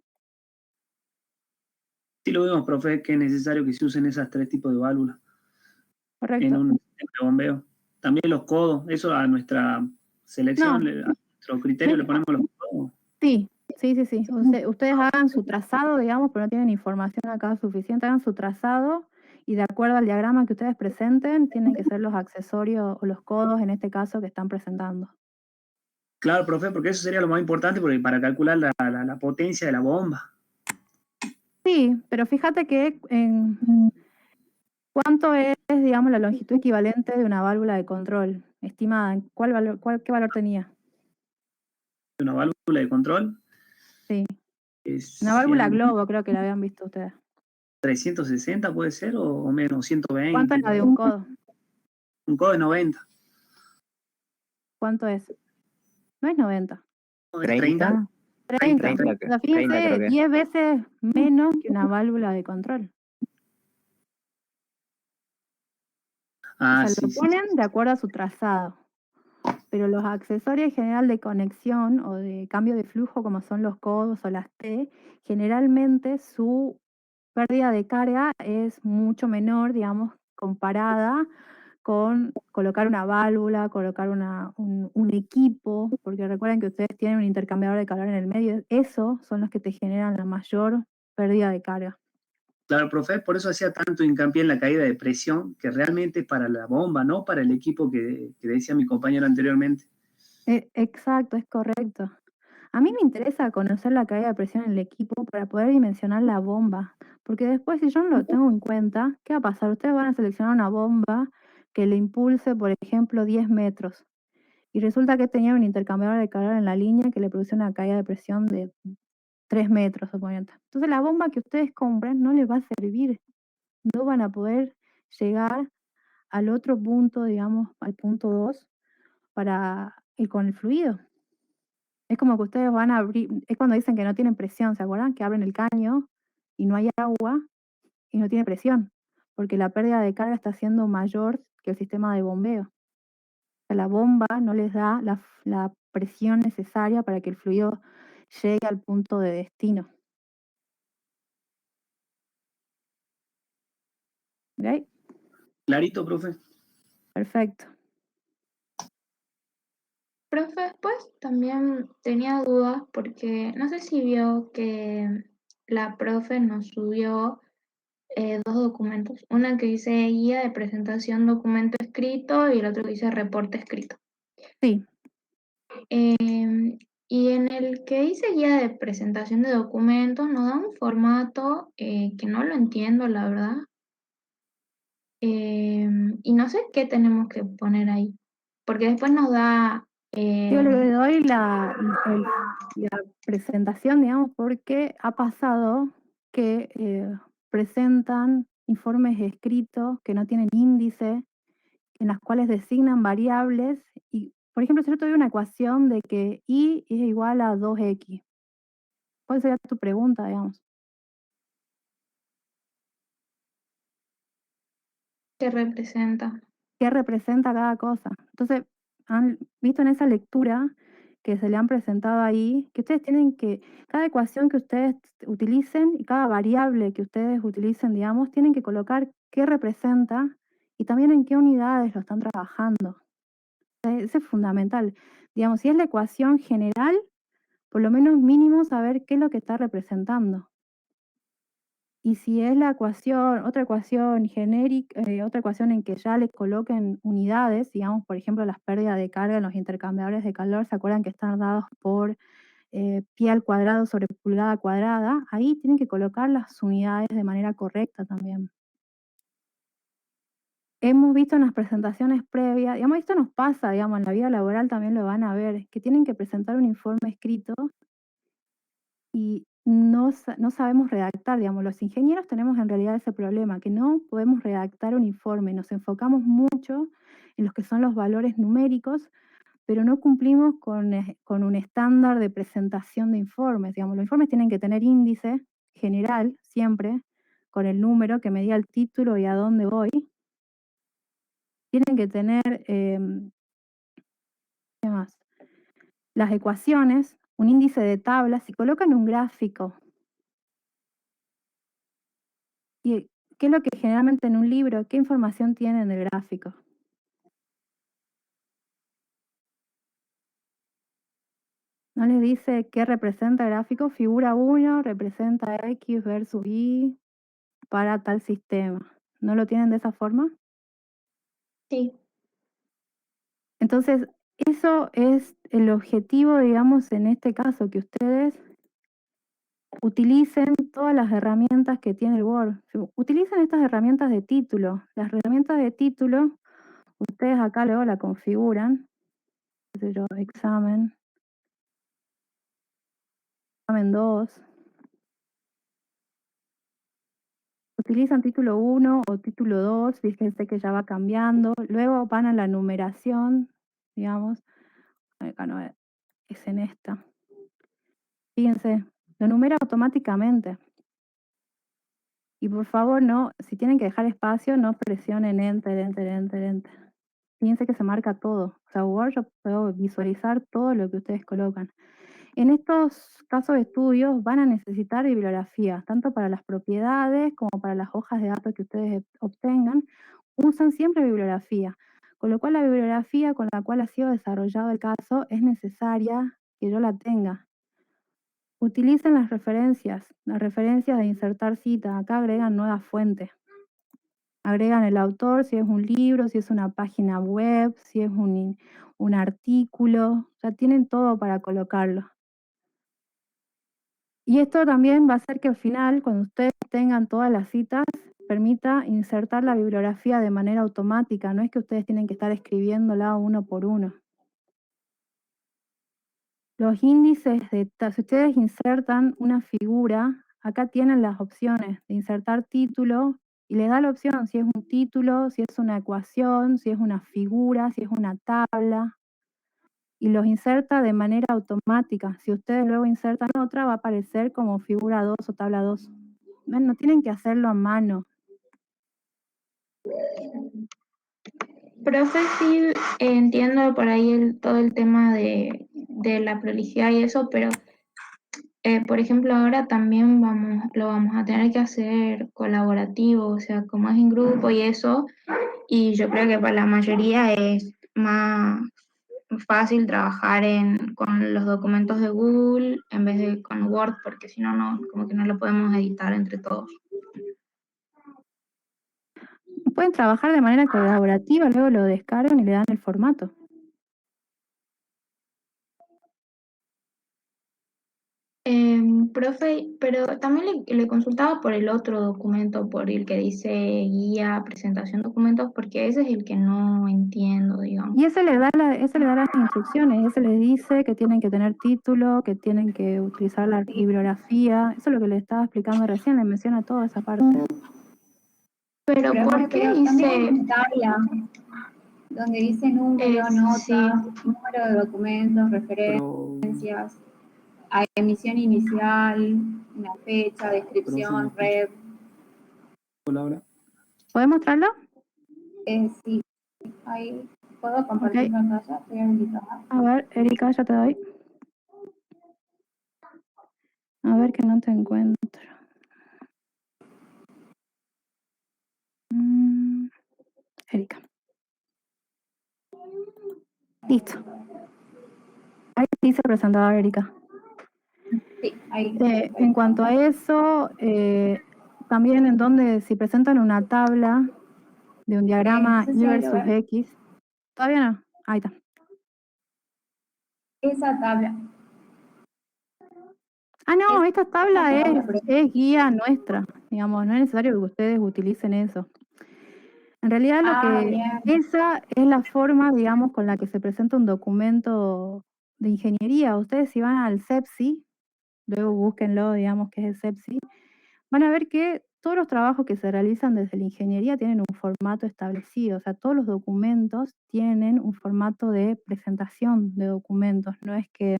Sí lo vemos, profe, que es necesario que se usen esas 3 tipos de válvulas Correcto. en un sistema de bombeo. También los codos, eso a nuestra selección, No. a nuestro criterio le ponemos los codos. Sí. Ustedes hagan su trazado, digamos, pero no tienen información acá suficiente. Hagan su trazado y de acuerdo al diagrama que ustedes presenten, tienen que ser los accesorios o los codos, en este caso, que están presentando. Claro, profe, porque eso sería lo más importante porque para calcular la potencia de la bomba. Sí, pero fíjate que ¿cuánto es, digamos, la longitud equivalente de una válvula de control estimada? ¿Qué valor tenía? Una válvula de control. Sí. Es Una válvula globo, creo que la habían visto ustedes. 360 puede ser o menos, 120. ¿Cuánto es la de un codo? Un codo de 90. ¿Cuánto es? No es 90. ¿No es 30? 30. 30, O sea, 30 creo fíjense, que. 10 veces menos que una válvula de control. Ah, O sea, lo sí. ponen de acuerdo a su trazado. Pero los accesorios en general de conexión o de cambio de flujo, como son los codos o las T, generalmente su pérdida de carga es mucho menor, digamos, comparada con colocar una válvula, colocar un equipo, porque recuerden que ustedes tienen un intercambiador de calor en el medio, esos son los que te generan la mayor pérdida de carga. Claro, profe, por eso hacía tanto hincapié en la caída de presión, que realmente es para la bomba, no para el equipo que decía mi compañero anteriormente. Exacto, es correcto. A mí me interesa conocer la caída de presión en el equipo para poder dimensionar la bomba, porque después si yo no lo tengo en cuenta, ¿qué va a pasar? Ustedes van a seleccionar una bomba que le impulse, por ejemplo, 10 metros, y resulta que tenía un intercambiador de calor en la línea que le produce una caída de presión de 3 metros, suponete. Entonces la bomba que ustedes compran no les va a servir, no van a poder llegar al otro punto, digamos, al punto 2, para ir con el fluido. Es como que ustedes van a abrir, es cuando dicen que no tienen presión, ¿se acuerdan? Que abren el caño y no hay agua y no tiene presión, porque la pérdida de carga está siendo mayor que el sistema de bombeo. O sea, la bomba no les da la presión necesaria para que el fluido llegue al punto de destino. ¿Ok? Clarito, profe. Perfecto. Profe, después también tenía dudas porque no sé si vio que la profe nos subió 2 documentos. Una que dice guía de presentación documento escrito y el otro que dice reporte escrito. Sí. Y en el que dice guía de presentación de documentos nos da un formato que no lo entiendo, la verdad. Y no sé qué tenemos que poner ahí. Porque después nos da... Yo le doy la presentación, digamos, porque ha pasado que presentan informes escritos que no tienen índice, en las cuales designan variables y, por ejemplo, si yo te doy una ecuación de que y es igual a 2x, ¿cuál sería tu pregunta, digamos? ¿Qué representa? ¿Qué representa cada cosa? Entonces, han visto en esa lectura que se le han presentado ahí, que ustedes tienen que, cada ecuación que ustedes utilicen y cada variable que ustedes utilicen, digamos, tienen que colocar qué representa y también en qué unidades lo están trabajando. Eso es fundamental. Digamos, si es la ecuación general, por lo menos mínimo saber qué es lo que está representando. Y si es la ecuación, otra ecuación genérica, otra ecuación en que ya le coloquen unidades, digamos, por ejemplo, las pérdidas de carga en los intercambiadores de calor, ¿se acuerdan que están dados por pi al cuadrado sobre pulgada cuadrada? Ahí tienen que colocar las unidades de manera correcta también. Hemos visto en las presentaciones previas, digamos, esto nos pasa, digamos, en la vida laboral también lo van a ver, que tienen que presentar un informe escrito y no sabemos redactar, digamos, los ingenieros tenemos en realidad ese problema, que no podemos redactar un informe, nos enfocamos mucho en los que son los valores numéricos, pero no cumplimos con un estándar de presentación de informes, digamos, los informes tienen que tener índice general, siempre, con el número que me diga el título y a dónde voy, tienen que tener, ¿qué más? Las ecuaciones, un índice de tablas, si colocan un gráfico, ¿y qué es lo que generalmente en un libro, qué información tiene en el gráfico? ¿No les dice qué representa el gráfico? Figura 1 representa X versus Y para tal sistema. ¿No lo tienen de esa forma? Sí. Entonces, eso es el objetivo, digamos, en este caso, que ustedes utilicen todas las herramientas que tiene el Word. Utilicen estas herramientas de título. Las herramientas de título, ustedes acá luego la configuran. Examen 2. Utilizan título 1 o título 2, fíjense que ya va cambiando. Luego van a la numeración, digamos. Acá no es en esta. Fíjense, lo numera automáticamente. Y por favor, no, si tienen que dejar espacio, no presionen Enter, Enter, Enter, Enter. Fíjense que se marca todo. O sea, Word yo puedo visualizar todo lo que ustedes colocan. En estos casos de estudios van a necesitar bibliografía, tanto para las propiedades como para las hojas de datos que ustedes obtengan. Usan siempre bibliografía, con lo cual la bibliografía con la cual ha sido desarrollado el caso es necesaria que yo la tenga. Utilicen las referencias de insertar cita. Acá agregan nuevas fuentes. Agregan el autor, si es un libro, si es una página web, si es un artículo. Ya tienen todo para colocarlo. Y esto también va a hacer que al final, cuando ustedes tengan todas las citas, permita insertar la bibliografía de manera automática. No es que ustedes tienen que estar escribiéndola uno por uno. Los índices si ustedes insertan una figura, acá tienen las opciones de insertar título y le da la opción si es un título, si es una ecuación, si es una figura, si es una tabla. Y los inserta de manera automática. Si ustedes luego insertan otra, va a aparecer como figura 2 o tabla 2. No tienen que hacerlo a mano. Profe, sí entiendo por ahí todo el tema de la prolijidad y eso, pero por ejemplo ahora también lo vamos a tener que hacer colaborativo, o sea, como es en grupo y eso, y yo creo que para la mayoría es más fácil trabajar con los documentos de Google en vez de con Word, porque si no, como que no lo podemos editar entre todos. Pueden trabajar de manera colaborativa, luego lo descargan y le dan el formato. Profe, pero también le consultaba por el otro documento, por el que dice guía, presentación, documentos, porque ese es el que no entiendo, digamos. Y ese le da las instrucciones, ese les dice que tienen que tener título, que tienen que utilizar la bibliografía. Eso es lo que le estaba explicando recién, le menciona toda esa parte. Pero ¿por qué también hay dice una tabla donde dice número, notas, sí? número de documentos, referencias, a emisión inicial, una fecha, descripción, red? Hola. ¿Puedes mostrarlo? Sí, ahí puedo compartir Ok. pantalla, estoy habilitada. A ver, Erika, ya te doy. A ver que no te encuentro. Erika. Listo. Ahí dice presentador, Erika. Sí, ahí. En cuanto a eso, también en donde si presentan una tabla de un diagrama no sé Y si ahí lo versus ven. X. ¿Todavía no? Ahí está. Esa tabla. Ah, no, esta tabla tabla, es guía nuestra. Digamos, no es necesario que ustedes utilicen eso. En realidad Bien. esa es la forma, digamos, con la que se presenta un documento de ingeniería. Ustedes si van al CEPSI, luego búsquenlo, digamos, que es el CEPSI, van a ver que todos los trabajos que se realizan desde la ingeniería tienen un formato establecido. O sea, todos los documentos tienen un formato de presentación de documentos. No es que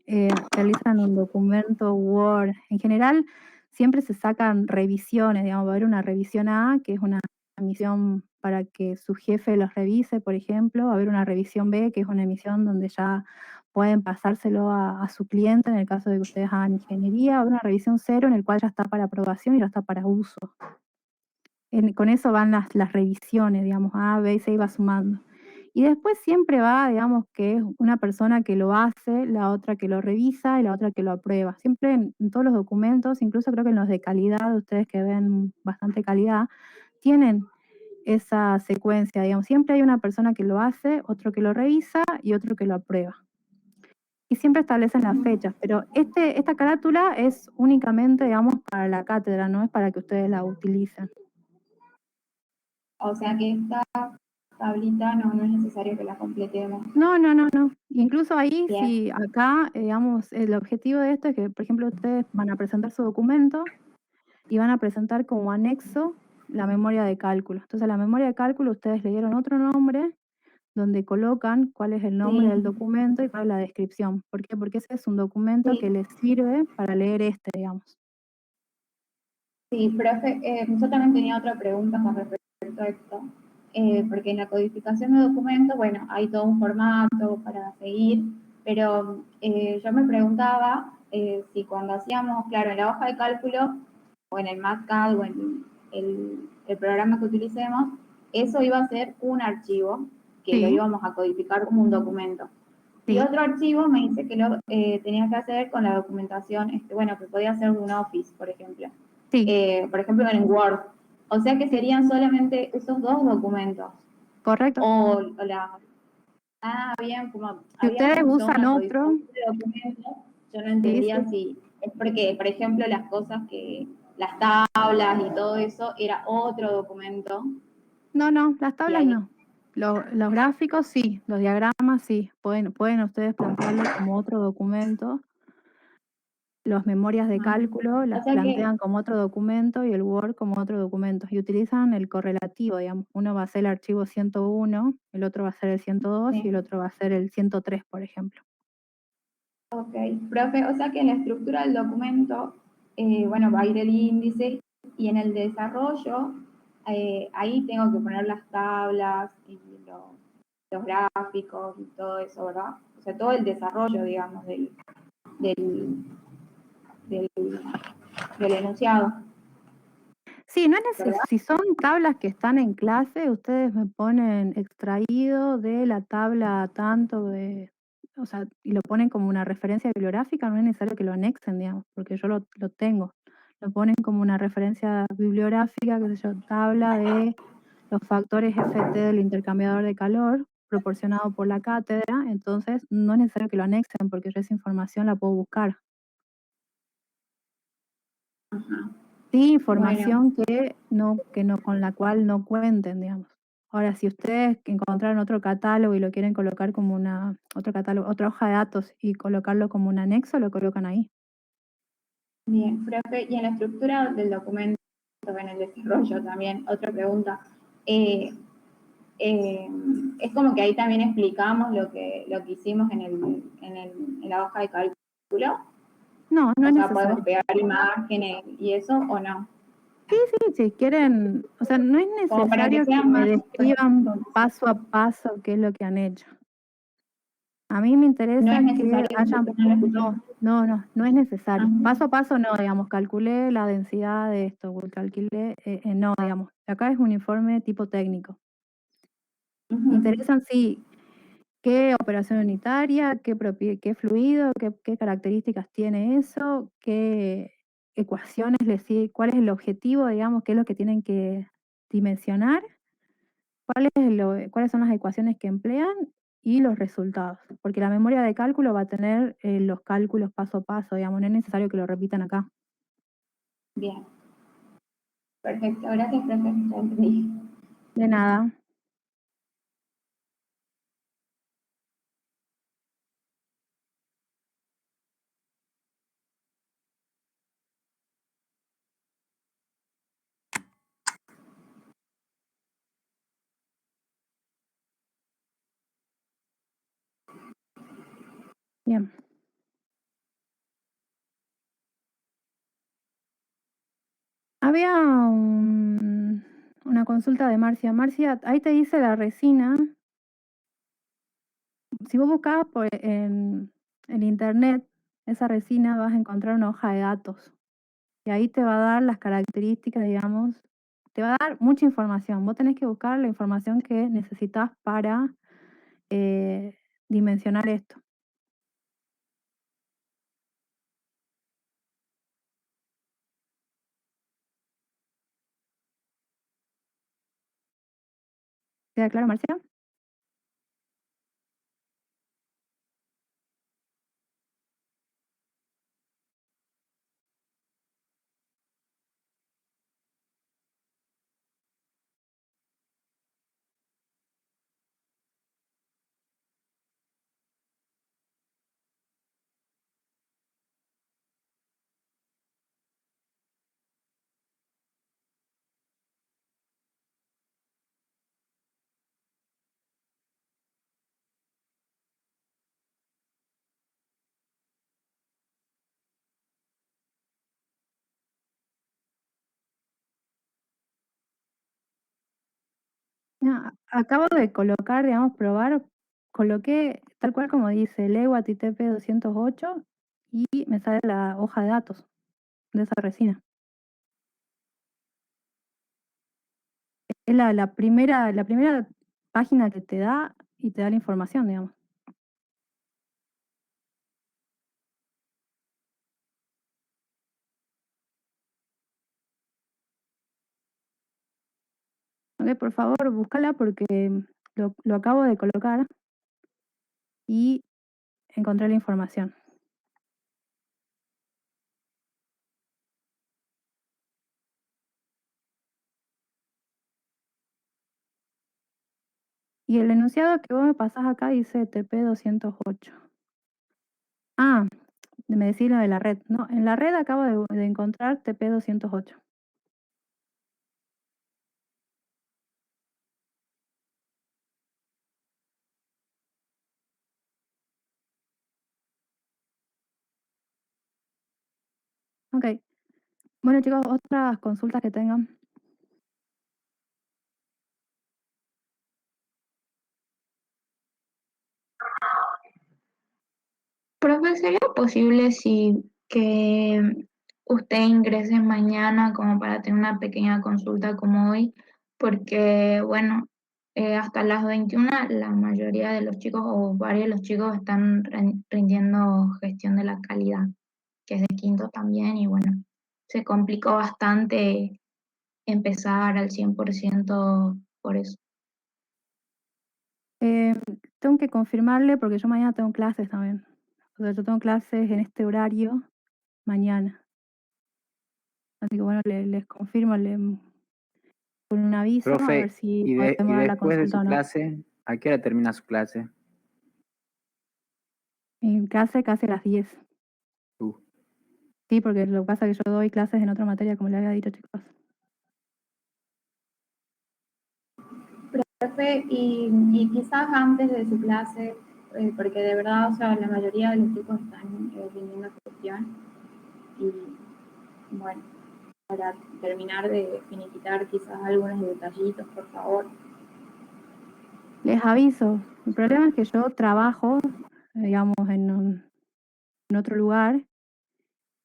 realizan un documento Word. En general, siempre se sacan revisiones, digamos, va a haber una revisión A, que es una emisión para que su jefe los revise, por ejemplo, va a haber una revisión B, que es una emisión donde ya pueden pasárselo a su cliente, en el caso de que ustedes hagan ingeniería, va a haber una revisión 0, en el cual ya está para aprobación y ya está para uso. Con eso van las revisiones, digamos, A, B y C, y va sumando. Y después siempre va, digamos, que es una persona que lo hace, la otra que lo revisa y la otra que lo aprueba. Siempre en todos los documentos, incluso creo que en los de calidad, ustedes que ven bastante calidad, tienen esa secuencia, digamos. Siempre hay una persona que lo hace, otro que lo revisa y otro que lo aprueba. Y siempre establecen las fechas, pero esta carátula es únicamente, digamos, para la cátedra, no es para que ustedes la utilicen. O sea que esta tablita no es necesario que la completemos. No. Incluso ahí, Bien. si acá, digamos, el objetivo de esto es que, por ejemplo, ustedes van a presentar su documento y van a presentar como anexo la memoria de cálculo. Entonces, la memoria de cálculo ustedes le dieron otro nombre donde colocan cuál es el nombre del documento y cuál es la descripción. ¿Por qué? Porque ese es un documento que les sirve para leer digamos. Sí, profe, yo también tenía otra pregunta con respecto a esto, porque en la codificación de documentos, bueno, hay todo un formato para seguir, pero yo me preguntaba si cuando hacíamos, claro, en la hoja de cálculo, o en el MATCAD, o en el programa que utilicemos, eso iba a ser un archivo que lo íbamos a codificar como un documento. Y otro archivo me dice que lo tenía que hacer con la documentación, bueno, que podía ser un Office, por ejemplo. Por ejemplo, en Word. O sea que serían solamente esos dos documentos. Correcto. Bien, como si ustedes usan otro documento, yo no entendía si es porque, por ejemplo, las cosas las tablas y todo eso, era otro documento. No, las tablas no. Los gráficos sí, los diagramas sí. Pueden ustedes plantearlo como otro documento. Las memorias de cálculo las plantean como otro documento y el Word como otro documento. Y utilizan el correlativo, digamos. Uno va a ser el archivo 101, el otro va a ser el 102 y el otro va a ser el 103, por ejemplo. Ok, profe, o sea que en la estructura del documento, va a ir el índice y en el desarrollo, ahí tengo que poner las tablas y los gráficos y todo eso, ¿verdad? O sea, todo el desarrollo, digamos, del enunciado. Sí, no es necesario. Si son tablas que están en clase, ustedes me ponen extraído de la tabla tanto y lo ponen como una referencia bibliográfica, no es necesario que lo anexen, digamos, porque yo lo tengo. Lo ponen como una referencia bibliográfica, qué sé yo, tabla de los factores FT del intercambiador de calor proporcionado por la cátedra, entonces no es necesario que lo anexen porque yo esa información la puedo buscar. Sí, información con la cual no cuenten, digamos. Ahora, si ustedes encontraron otro catálogo y lo quieren colocar como otra hoja de datos y colocarlo como un anexo, lo colocan ahí. Bien, profe, y en la estructura del documento, en el desarrollo también. Otra pregunta. Es como que ahí también explicamos lo que hicimos en la hoja de cálculo. No, no O es sea, necesario. podemos pegar imágenes y eso, ¿o no? Sí, si quieren, o sea, no es Como para que necesario que sea me más describan práctico. paso a paso qué es lo que han hecho. A mí me interesa No es que necesario hayan... No es necesario. Ajá. Paso a paso no, digamos, calculé la densidad de esto, calculé, no, digamos. Acá es un informe tipo técnico. Me interesan, sí, qué operación unitaria, qué fluido, qué características tiene eso, qué ecuaciones cuál es el objetivo, digamos, qué es lo que tienen que dimensionar, cuáles son las ecuaciones que emplean y los resultados. Porque la memoria de cálculo va a tener los cálculos paso a paso, digamos, no es necesario que lo repitan acá. Bien. Perfecto, gracias, profe, ya entendí. De nada. Bien. Había una consulta de Marcia. Marcia, ahí te dice la resina. Si vos buscas en internet esa resina, vas a encontrar una hoja de datos. Y ahí te va a dar las características, digamos. Te va a dar mucha información. Vos tenés que buscar la información que necesitas para dimensionar esto. ¿Queda claro, Marcia? No, acabo de colocar, digamos, coloqué tal cual como dice LEWAT y TP208 y me sale la hoja de datos de esa resina. Es la primera página que te da y te da la información, digamos. Ok, por favor, búscala porque lo acabo de colocar y encontré la información. Y el enunciado que vos me pasás acá dice TP208. Ah, me decís lo de la red. No, en la red acabo de encontrar TP208. Ok. Bueno, chicos, otras consultas que tengan. Profe, ¿sería posible que usted ingrese mañana como para tener una pequeña consulta como hoy? Porque, bueno, hasta las 21 la mayoría de los chicos o varios de los chicos están rindiendo gestión de la calidad, que es de quinto también, y bueno, se complicó bastante empezar al 100% por eso. Tengo que confirmarle porque yo mañana tengo clases también. O sea, yo tengo clases en este horario mañana. Así que bueno, les confirmo con un aviso a Profe, ver si y podemos dar la después de consulta su o no. clase, ¿a qué hora termina su clase? En clase casi a las 10. Sí, porque lo que pasa es que yo doy clases en otra materia, como le había dicho, chicos. Profe, y quizás antes de su clase, porque de verdad, o sea, la mayoría de los chicos están viniendo a gestión, y bueno, para terminar de finiquitar quizás algunos detallitos, por favor. Les aviso, el problema es que yo trabajo, digamos, en otro lugar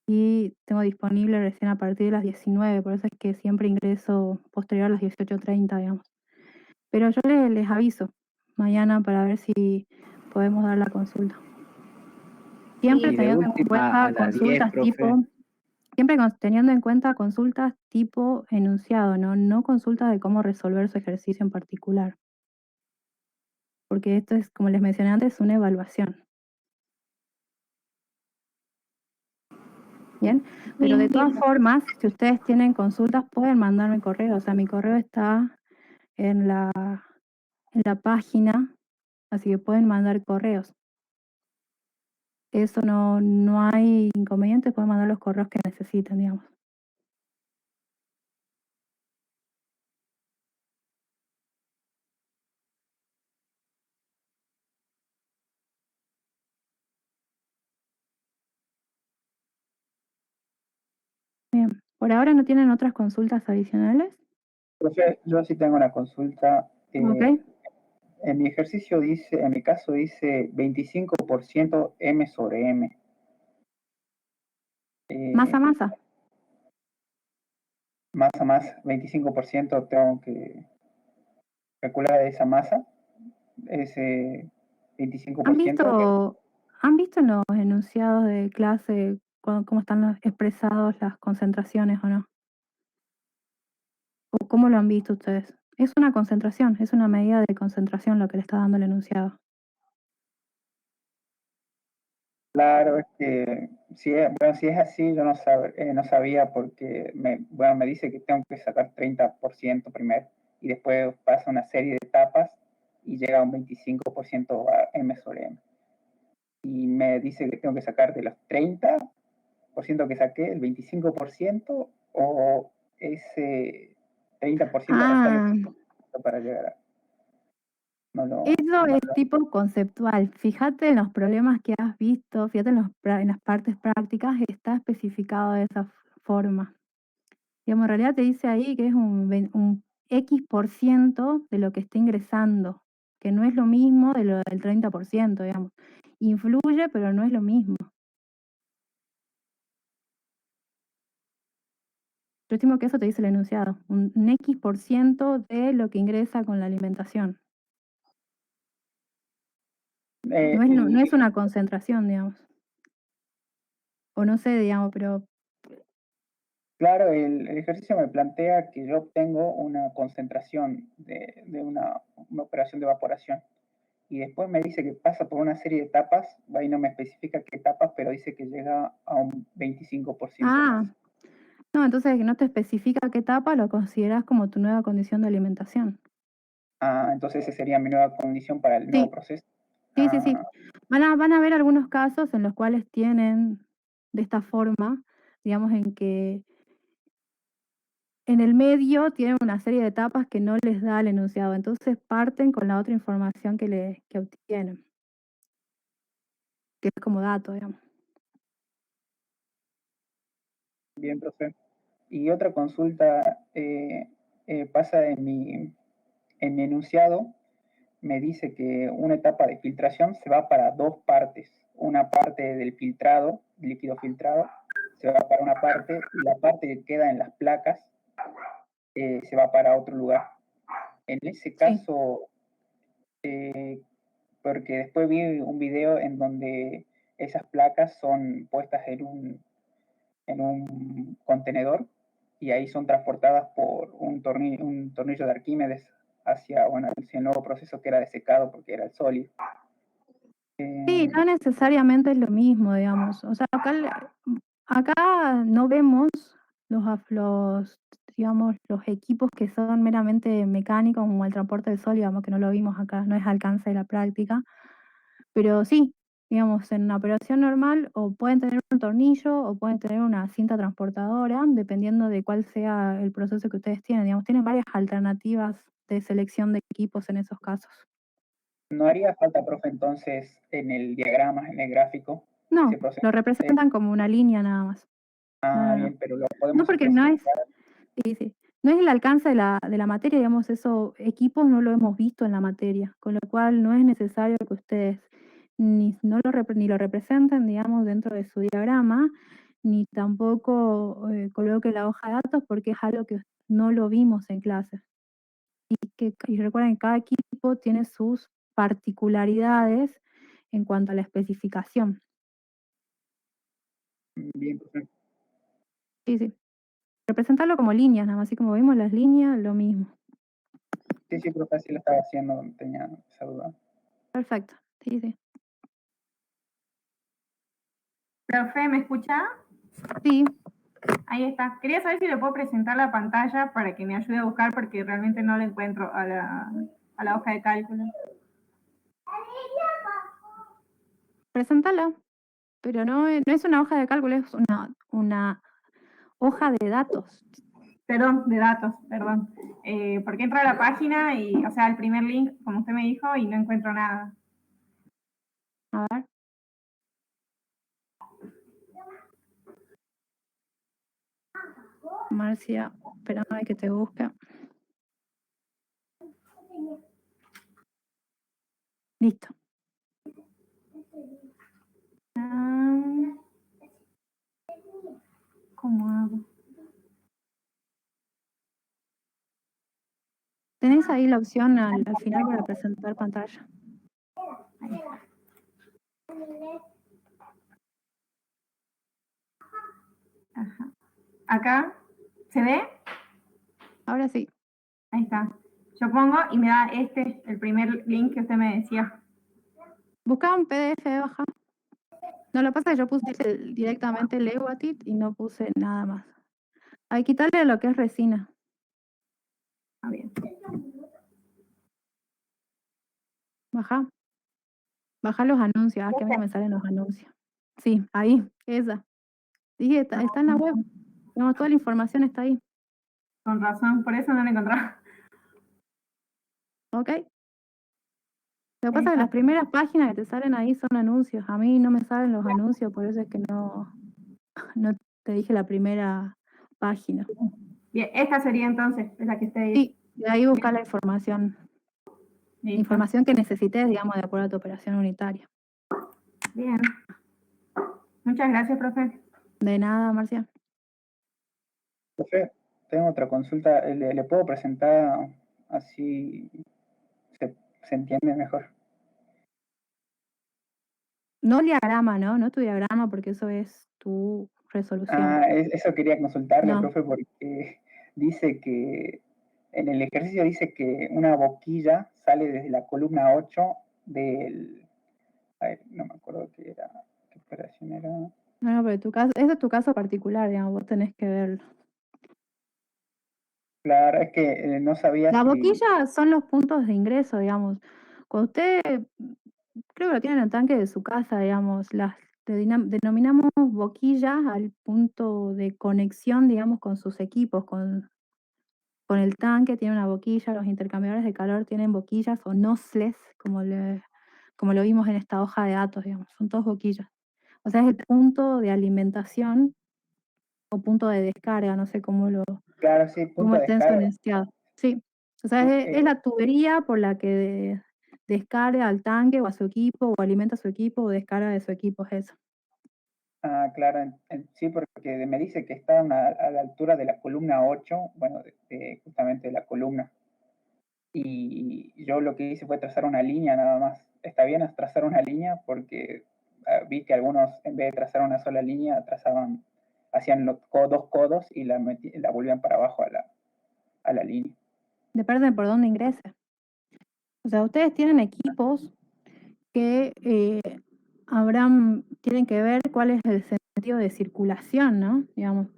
y tengo disponible recién a partir de las 19, por eso es que siempre ingreso posterior a las 18:30, digamos. Pero yo les aviso mañana para ver si podemos dar la consulta. Siempre Sí, Y de teniendo en última, cuenta a las 10, consultas profe. tipo, siempre teniendo en cuenta consultas tipo enunciado, no consultas de cómo resolver su ejercicio en particular. Porque esto es, como les mencioné antes, una evaluación. Bien, pero de todas formas, si ustedes tienen consultas, pueden mandarme correo. O sea, mi correo está en la página, así que pueden mandar correos. Eso no hay inconveniente, pueden mandar los correos que necesiten, digamos. Bien, por ahora no tienen otras consultas adicionales. Profe, yo sí tengo una consulta. Ok. En mi ejercicio dice, en mi caso dice 25% M sobre M. Masa. Más, 25% tengo que calcular esa masa, ese 25%. ¿Han visto en los enunciados de clase cómo están expresados las concentraciones o no? ¿O cómo lo han visto ustedes? Es una concentración, es una medida de concentración lo que le está dando el enunciado. Claro, es que si es así, yo no sabía porque me dice que tengo que sacar 30% primero y después pasa una serie de etapas y llega a un 25% a M sobre M. Y me dice que tengo que sacar de los 30% que saqué, el 25% o ese 30% para llegar a... Eso es tipo conceptual. Fíjate en los problemas que has visto, fíjate en las partes prácticas, está especificado de esa forma. Digamos, en realidad te dice ahí que es un X% de lo que está ingresando, que no es lo mismo de lo del 30%, digamos. Influye, pero no es lo mismo. Yo estimo que eso te dice el enunciado, un X% de lo que ingresa con la alimentación. No es una concentración, digamos. O no sé, digamos, pero... Claro, el ejercicio me plantea que yo obtengo una concentración de una operación de evaporación y después me dice que pasa por una serie de etapas, ahí no me especifica qué etapas, pero dice que llega a un 25% más. No, entonces no te especifica qué etapa, lo consideras como tu nueva condición de alimentación. Entonces esa sería mi nueva condición para el nuevo proceso. Sí. Van a haber algunos casos en los cuales tienen de esta forma, digamos, en que en el medio tienen una serie de etapas que no les da el enunciado, entonces parten con la otra información que obtienen, que es como dato, digamos. Bien, profe. Y otra consulta pasa en mi enunciado, me dice que una etapa de filtración se va para dos partes. Una parte del filtrado, líquido filtrado, se va para una parte y la parte que queda en las placas se va para otro lugar. En ese caso, porque después vi un video en donde esas placas son puestas en un contenedor y ahí son transportadas por un tornillo de Arquímedes hacia el nuevo proceso que era de secado porque era el sólido. Sí, no necesariamente es lo mismo, digamos. O sea, acá no vemos digamos, los equipos que son meramente mecánicos, como el transporte de sol, digamos que no lo vimos acá, no es alcance de la práctica. Pero sí, digamos, en una operación normal o pueden tener un tornillo o pueden tener una cinta transportadora, dependiendo de cuál sea el proceso que ustedes tienen. Digamos, tienen varias alternativas de selección de equipos en esos casos. ¿No haría falta, profe, entonces, en el diagrama, en el gráfico? No, ese proceso? lo representan como una línea nada más. Ah, No. bien, pero lo podemos No, porque no es, especificar. no es el alcance de la materia, digamos, eso, equipos no lo hemos visto en la materia, con lo cual no es necesario que ustedes ni lo representen, digamos, dentro de su diagrama, ni tampoco coloquen la hoja de datos, porque es algo que no lo vimos en clase. Y recuerden, cada equipo tiene sus particularidades en cuanto a la especificación. Bien, profe. Sí. Representarlo como líneas, nada más, así como vimos las líneas, lo mismo. Sí, profe, sí lo estaba haciendo, tenía esa duda. Perfecto, sí. Profe, ¿me escucha? Sí. Ahí está. Quería saber si le puedo presentar la pantalla para que me ayude a buscar porque realmente no la encuentro a la hoja de cálculo. Preséntala, pero no es una hoja de cálculo, es una hoja de datos. Perdón, de datos, perdón. Porque entro a la página y, o sea, el primer link, como usted me dijo, y no encuentro nada. A ver. Marcia, espérame que te busque. Listo. ¿Cómo hago? Tenéis ahí la opción al final para presentar pantalla. Ahí está. Ajá. Acá, ¿se ve? Ahora sí. Ahí está. Yo pongo y me da el primer link que usted me decía. Busca un PDF de baja. No, lo que pasa es que yo puse directamente el EWATIT y no puse nada más. Hay que quitarle lo que es resina. Ah, bien. Baja los anuncios. Que a mí no me salen los anuncios. Sí, ahí, esa. Dije, está en la web. No, toda la información está ahí. Con razón, por eso no la encontraba. ¿Ok? Lo que pasa es que las primeras páginas que te salen ahí son anuncios. A mí no me salen los anuncios, por eso es que no te dije la primera página. Bien, esta sería entonces, es la que usted dice. Sí, de ahí buscar la información. La información que necesites, digamos, de acuerdo a tu operación unitaria. Bien. Muchas gracias, profe. De nada, Marcia. Profe, tengo otra consulta. ¿Le puedo presentar así se entiende mejor? No diagrama, ¿no? No tu diagrama, porque eso es tu resolución. Ah, eso quería consultarle, No. profe, porque dice que en el ejercicio dice que una boquilla sale desde la columna 8 del... A ver, no me acuerdo qué operación era. No, pero ese es tu caso particular, digamos, vos tenés que verlo. Claro, es que no sabía La si... boquilla son los puntos de ingreso, digamos. Cuando usted, creo que lo tiene en el tanque de su casa, digamos, las denominamos boquillas al punto de conexión, digamos, con sus equipos, con el tanque tiene una boquilla, los intercambiadores de calor tienen boquillas o nozzles, como lo vimos en esta hoja de datos, digamos, son todos boquillas. O sea, es el punto de alimentación o punto de descarga, no sé cómo Claro, sí, punto de está descarga. enunciado. Sí, o sea, es la tubería por la que descarga al tanque o a su equipo, o alimenta a su equipo, o descarga de su equipo, es eso. Ah, claro, sí, porque me dice que está a la altura de la columna 8, bueno, justamente de la columna. Y yo lo que hice fue trazar una línea nada más. Está bien trazar una línea porque vi que algunos, en vez de trazar una sola línea, hacían dos codos y la volvían para abajo a la línea. Depende por dónde ingrese. O sea, ustedes tienen equipos que tienen que ver cuál es el sentido de circulación, ¿no? Digamos,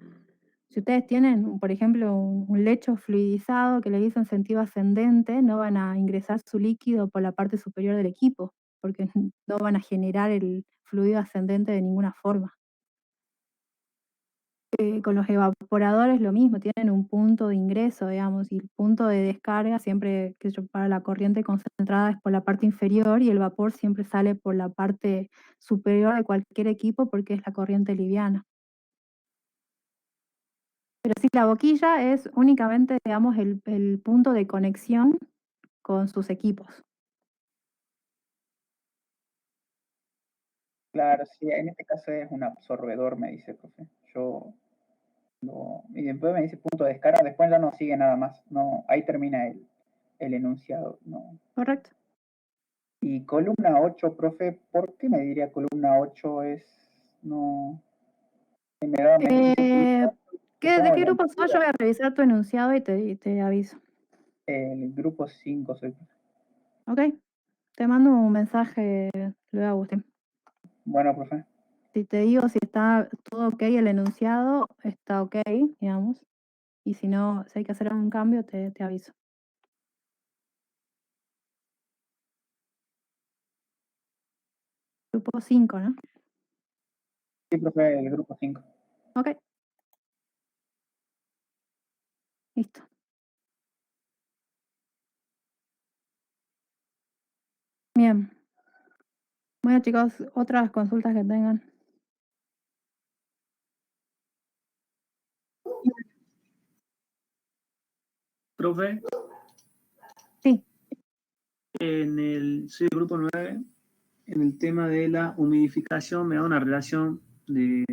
si ustedes tienen, por ejemplo, un lecho fluidizado que le dicen sentido ascendente, no van a ingresar su líquido por la parte superior del equipo, porque no van a generar el fluido ascendente de ninguna forma. con los evaporadores lo mismo, tienen un punto de ingreso, digamos, y el punto de descarga siempre, que yo, para la corriente concentrada es por la parte inferior y el vapor siempre sale por la parte superior de cualquier equipo porque es la corriente liviana. Pero sí, la boquilla es únicamente, digamos, el punto de conexión con sus equipos. Claro, sí, en este caso es un absorbedor, me dice, profe. Y después me dice punto de descarga, después ya no sigue nada más. No, ahí termina el enunciado. No. Correcto. Y columna 8, profe, ¿por qué me diría columna 8 es, no, me da, me dice ¿De qué la grupo sos? Yo voy a revisar tu enunciado y te aviso. el grupo 5 soy. Ok, te mando un mensaje luego, Agustín. Bueno, profe. Si te digo si está todo ok el enunciado, está ok, digamos. Y si no, si hay que hacer algún cambio, te aviso. Grupo 5, ¿no? Sí, profe, el grupo 5. Ok. Listo. Bien. Bueno, chicos, otras consultas que tengan. Profe. Sí. Soy del grupo 9, en el tema de la humidificación me da una relación de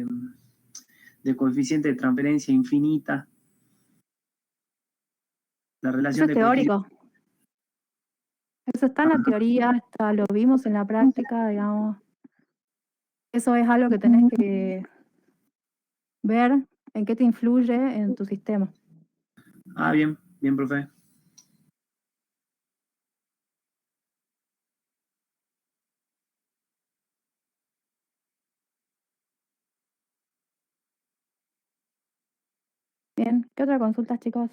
coeficiente de transferencia infinita. La relación Eso es teórico. Eso está en la teoría, lo vimos en la práctica, digamos. Eso es algo que tenés que ver en qué te influye en tu sistema. Ah, bien, profe. Bien, ¿qué otra consulta, chicos?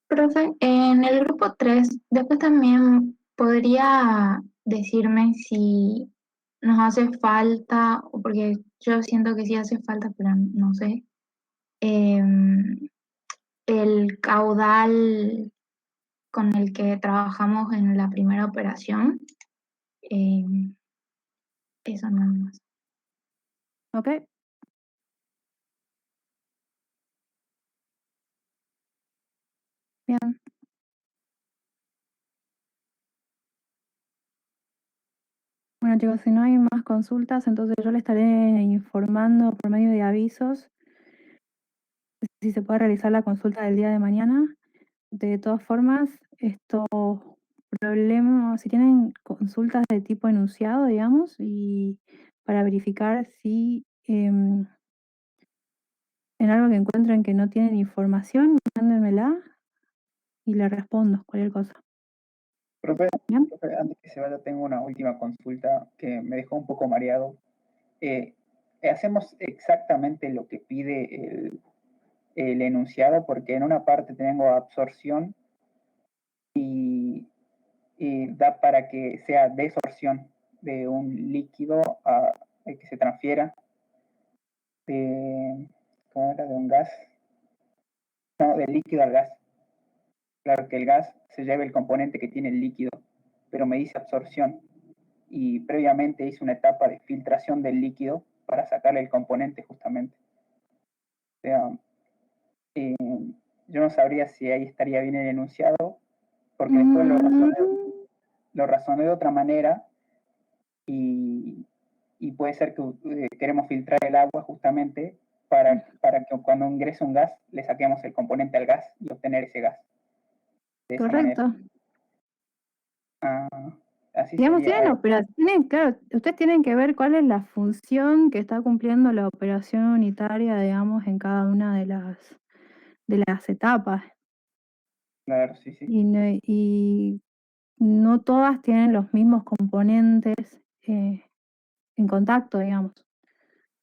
Profe, en el grupo 3, después también podría decirme si nos hace falta, o porque yo siento que sí hace falta, pero no sé, el caudal con el que trabajamos en la primera operación. Eso nada más. Ok. Bien. Bueno, chicos, si no hay más consultas, entonces yo le estaré informando por medio de avisos si se puede realizar la consulta del día de mañana. De todas formas, estos problemas, si tienen consultas de tipo enunciado, digamos, y para verificar si en algo que encuentren que no tienen información, mándenmela y le respondo cualquier cosa. Profe, ¿Bien? antes que se vaya, tengo una última consulta que me dejó un poco mareado. Hacemos exactamente lo que pide el enunciado, porque en una parte tengo absorción y da para que sea desorción de un líquido que se transfiera ¿cómo era? De un gas, no, del líquido al gas. Claro que el gas se lleva el componente que tiene el líquido, pero me dice absorción. Y previamente hice una etapa de filtración del líquido para sacarle el componente justamente. O sea, yo no sabría si ahí estaría bien el enunciado, porque después lo razoné de otra manera y puede ser que queremos filtrar el agua justamente para que cuando ingrese un gas le saquemos el componente al gas y obtener ese gas. De esa Correcto. manera. Así Digamos, sería. claro, ustedes tienen que ver cuál es la función que está cumpliendo la operación unitaria, digamos, en cada una de las etapas. Claro, sí, sí. Y no todas tienen los mismos componentes en contacto, digamos.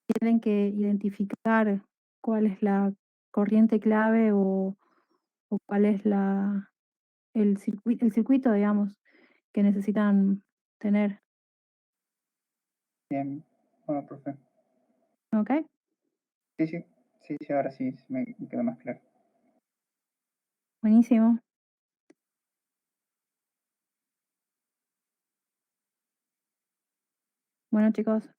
Tienen que identificar cuál es la corriente clave o cuál es el circuito, digamos, que necesitan tener. Bien, bueno, profe. ¿Ok? Sí, ahora sí me quedó más claro. Buenísimo. Bueno, chicos,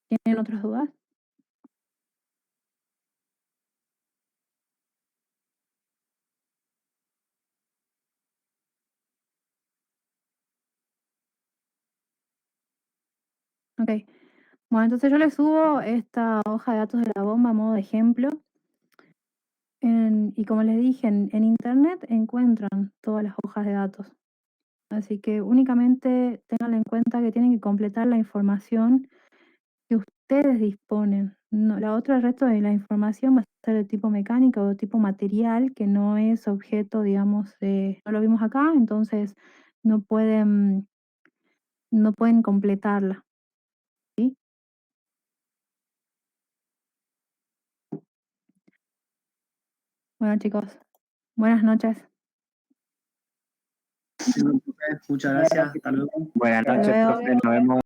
¿tienen otras dudas? Ok. Bueno, entonces yo les subo esta hoja de datos de la bomba a modo de ejemplo. Y como les dije, en internet encuentran todas las hojas de datos. Así que únicamente tengan en cuenta que tienen que completar la información que ustedes disponen. No, el resto de la información va a ser de tipo mecánica o de tipo material, que no es objeto, digamos, no lo vimos acá, entonces no pueden completarla. ¿Sí? Bueno, chicos, buenas noches. Muchas gracias. Hasta luego. Buenas Hasta noches, luego. profe. Nos vemos.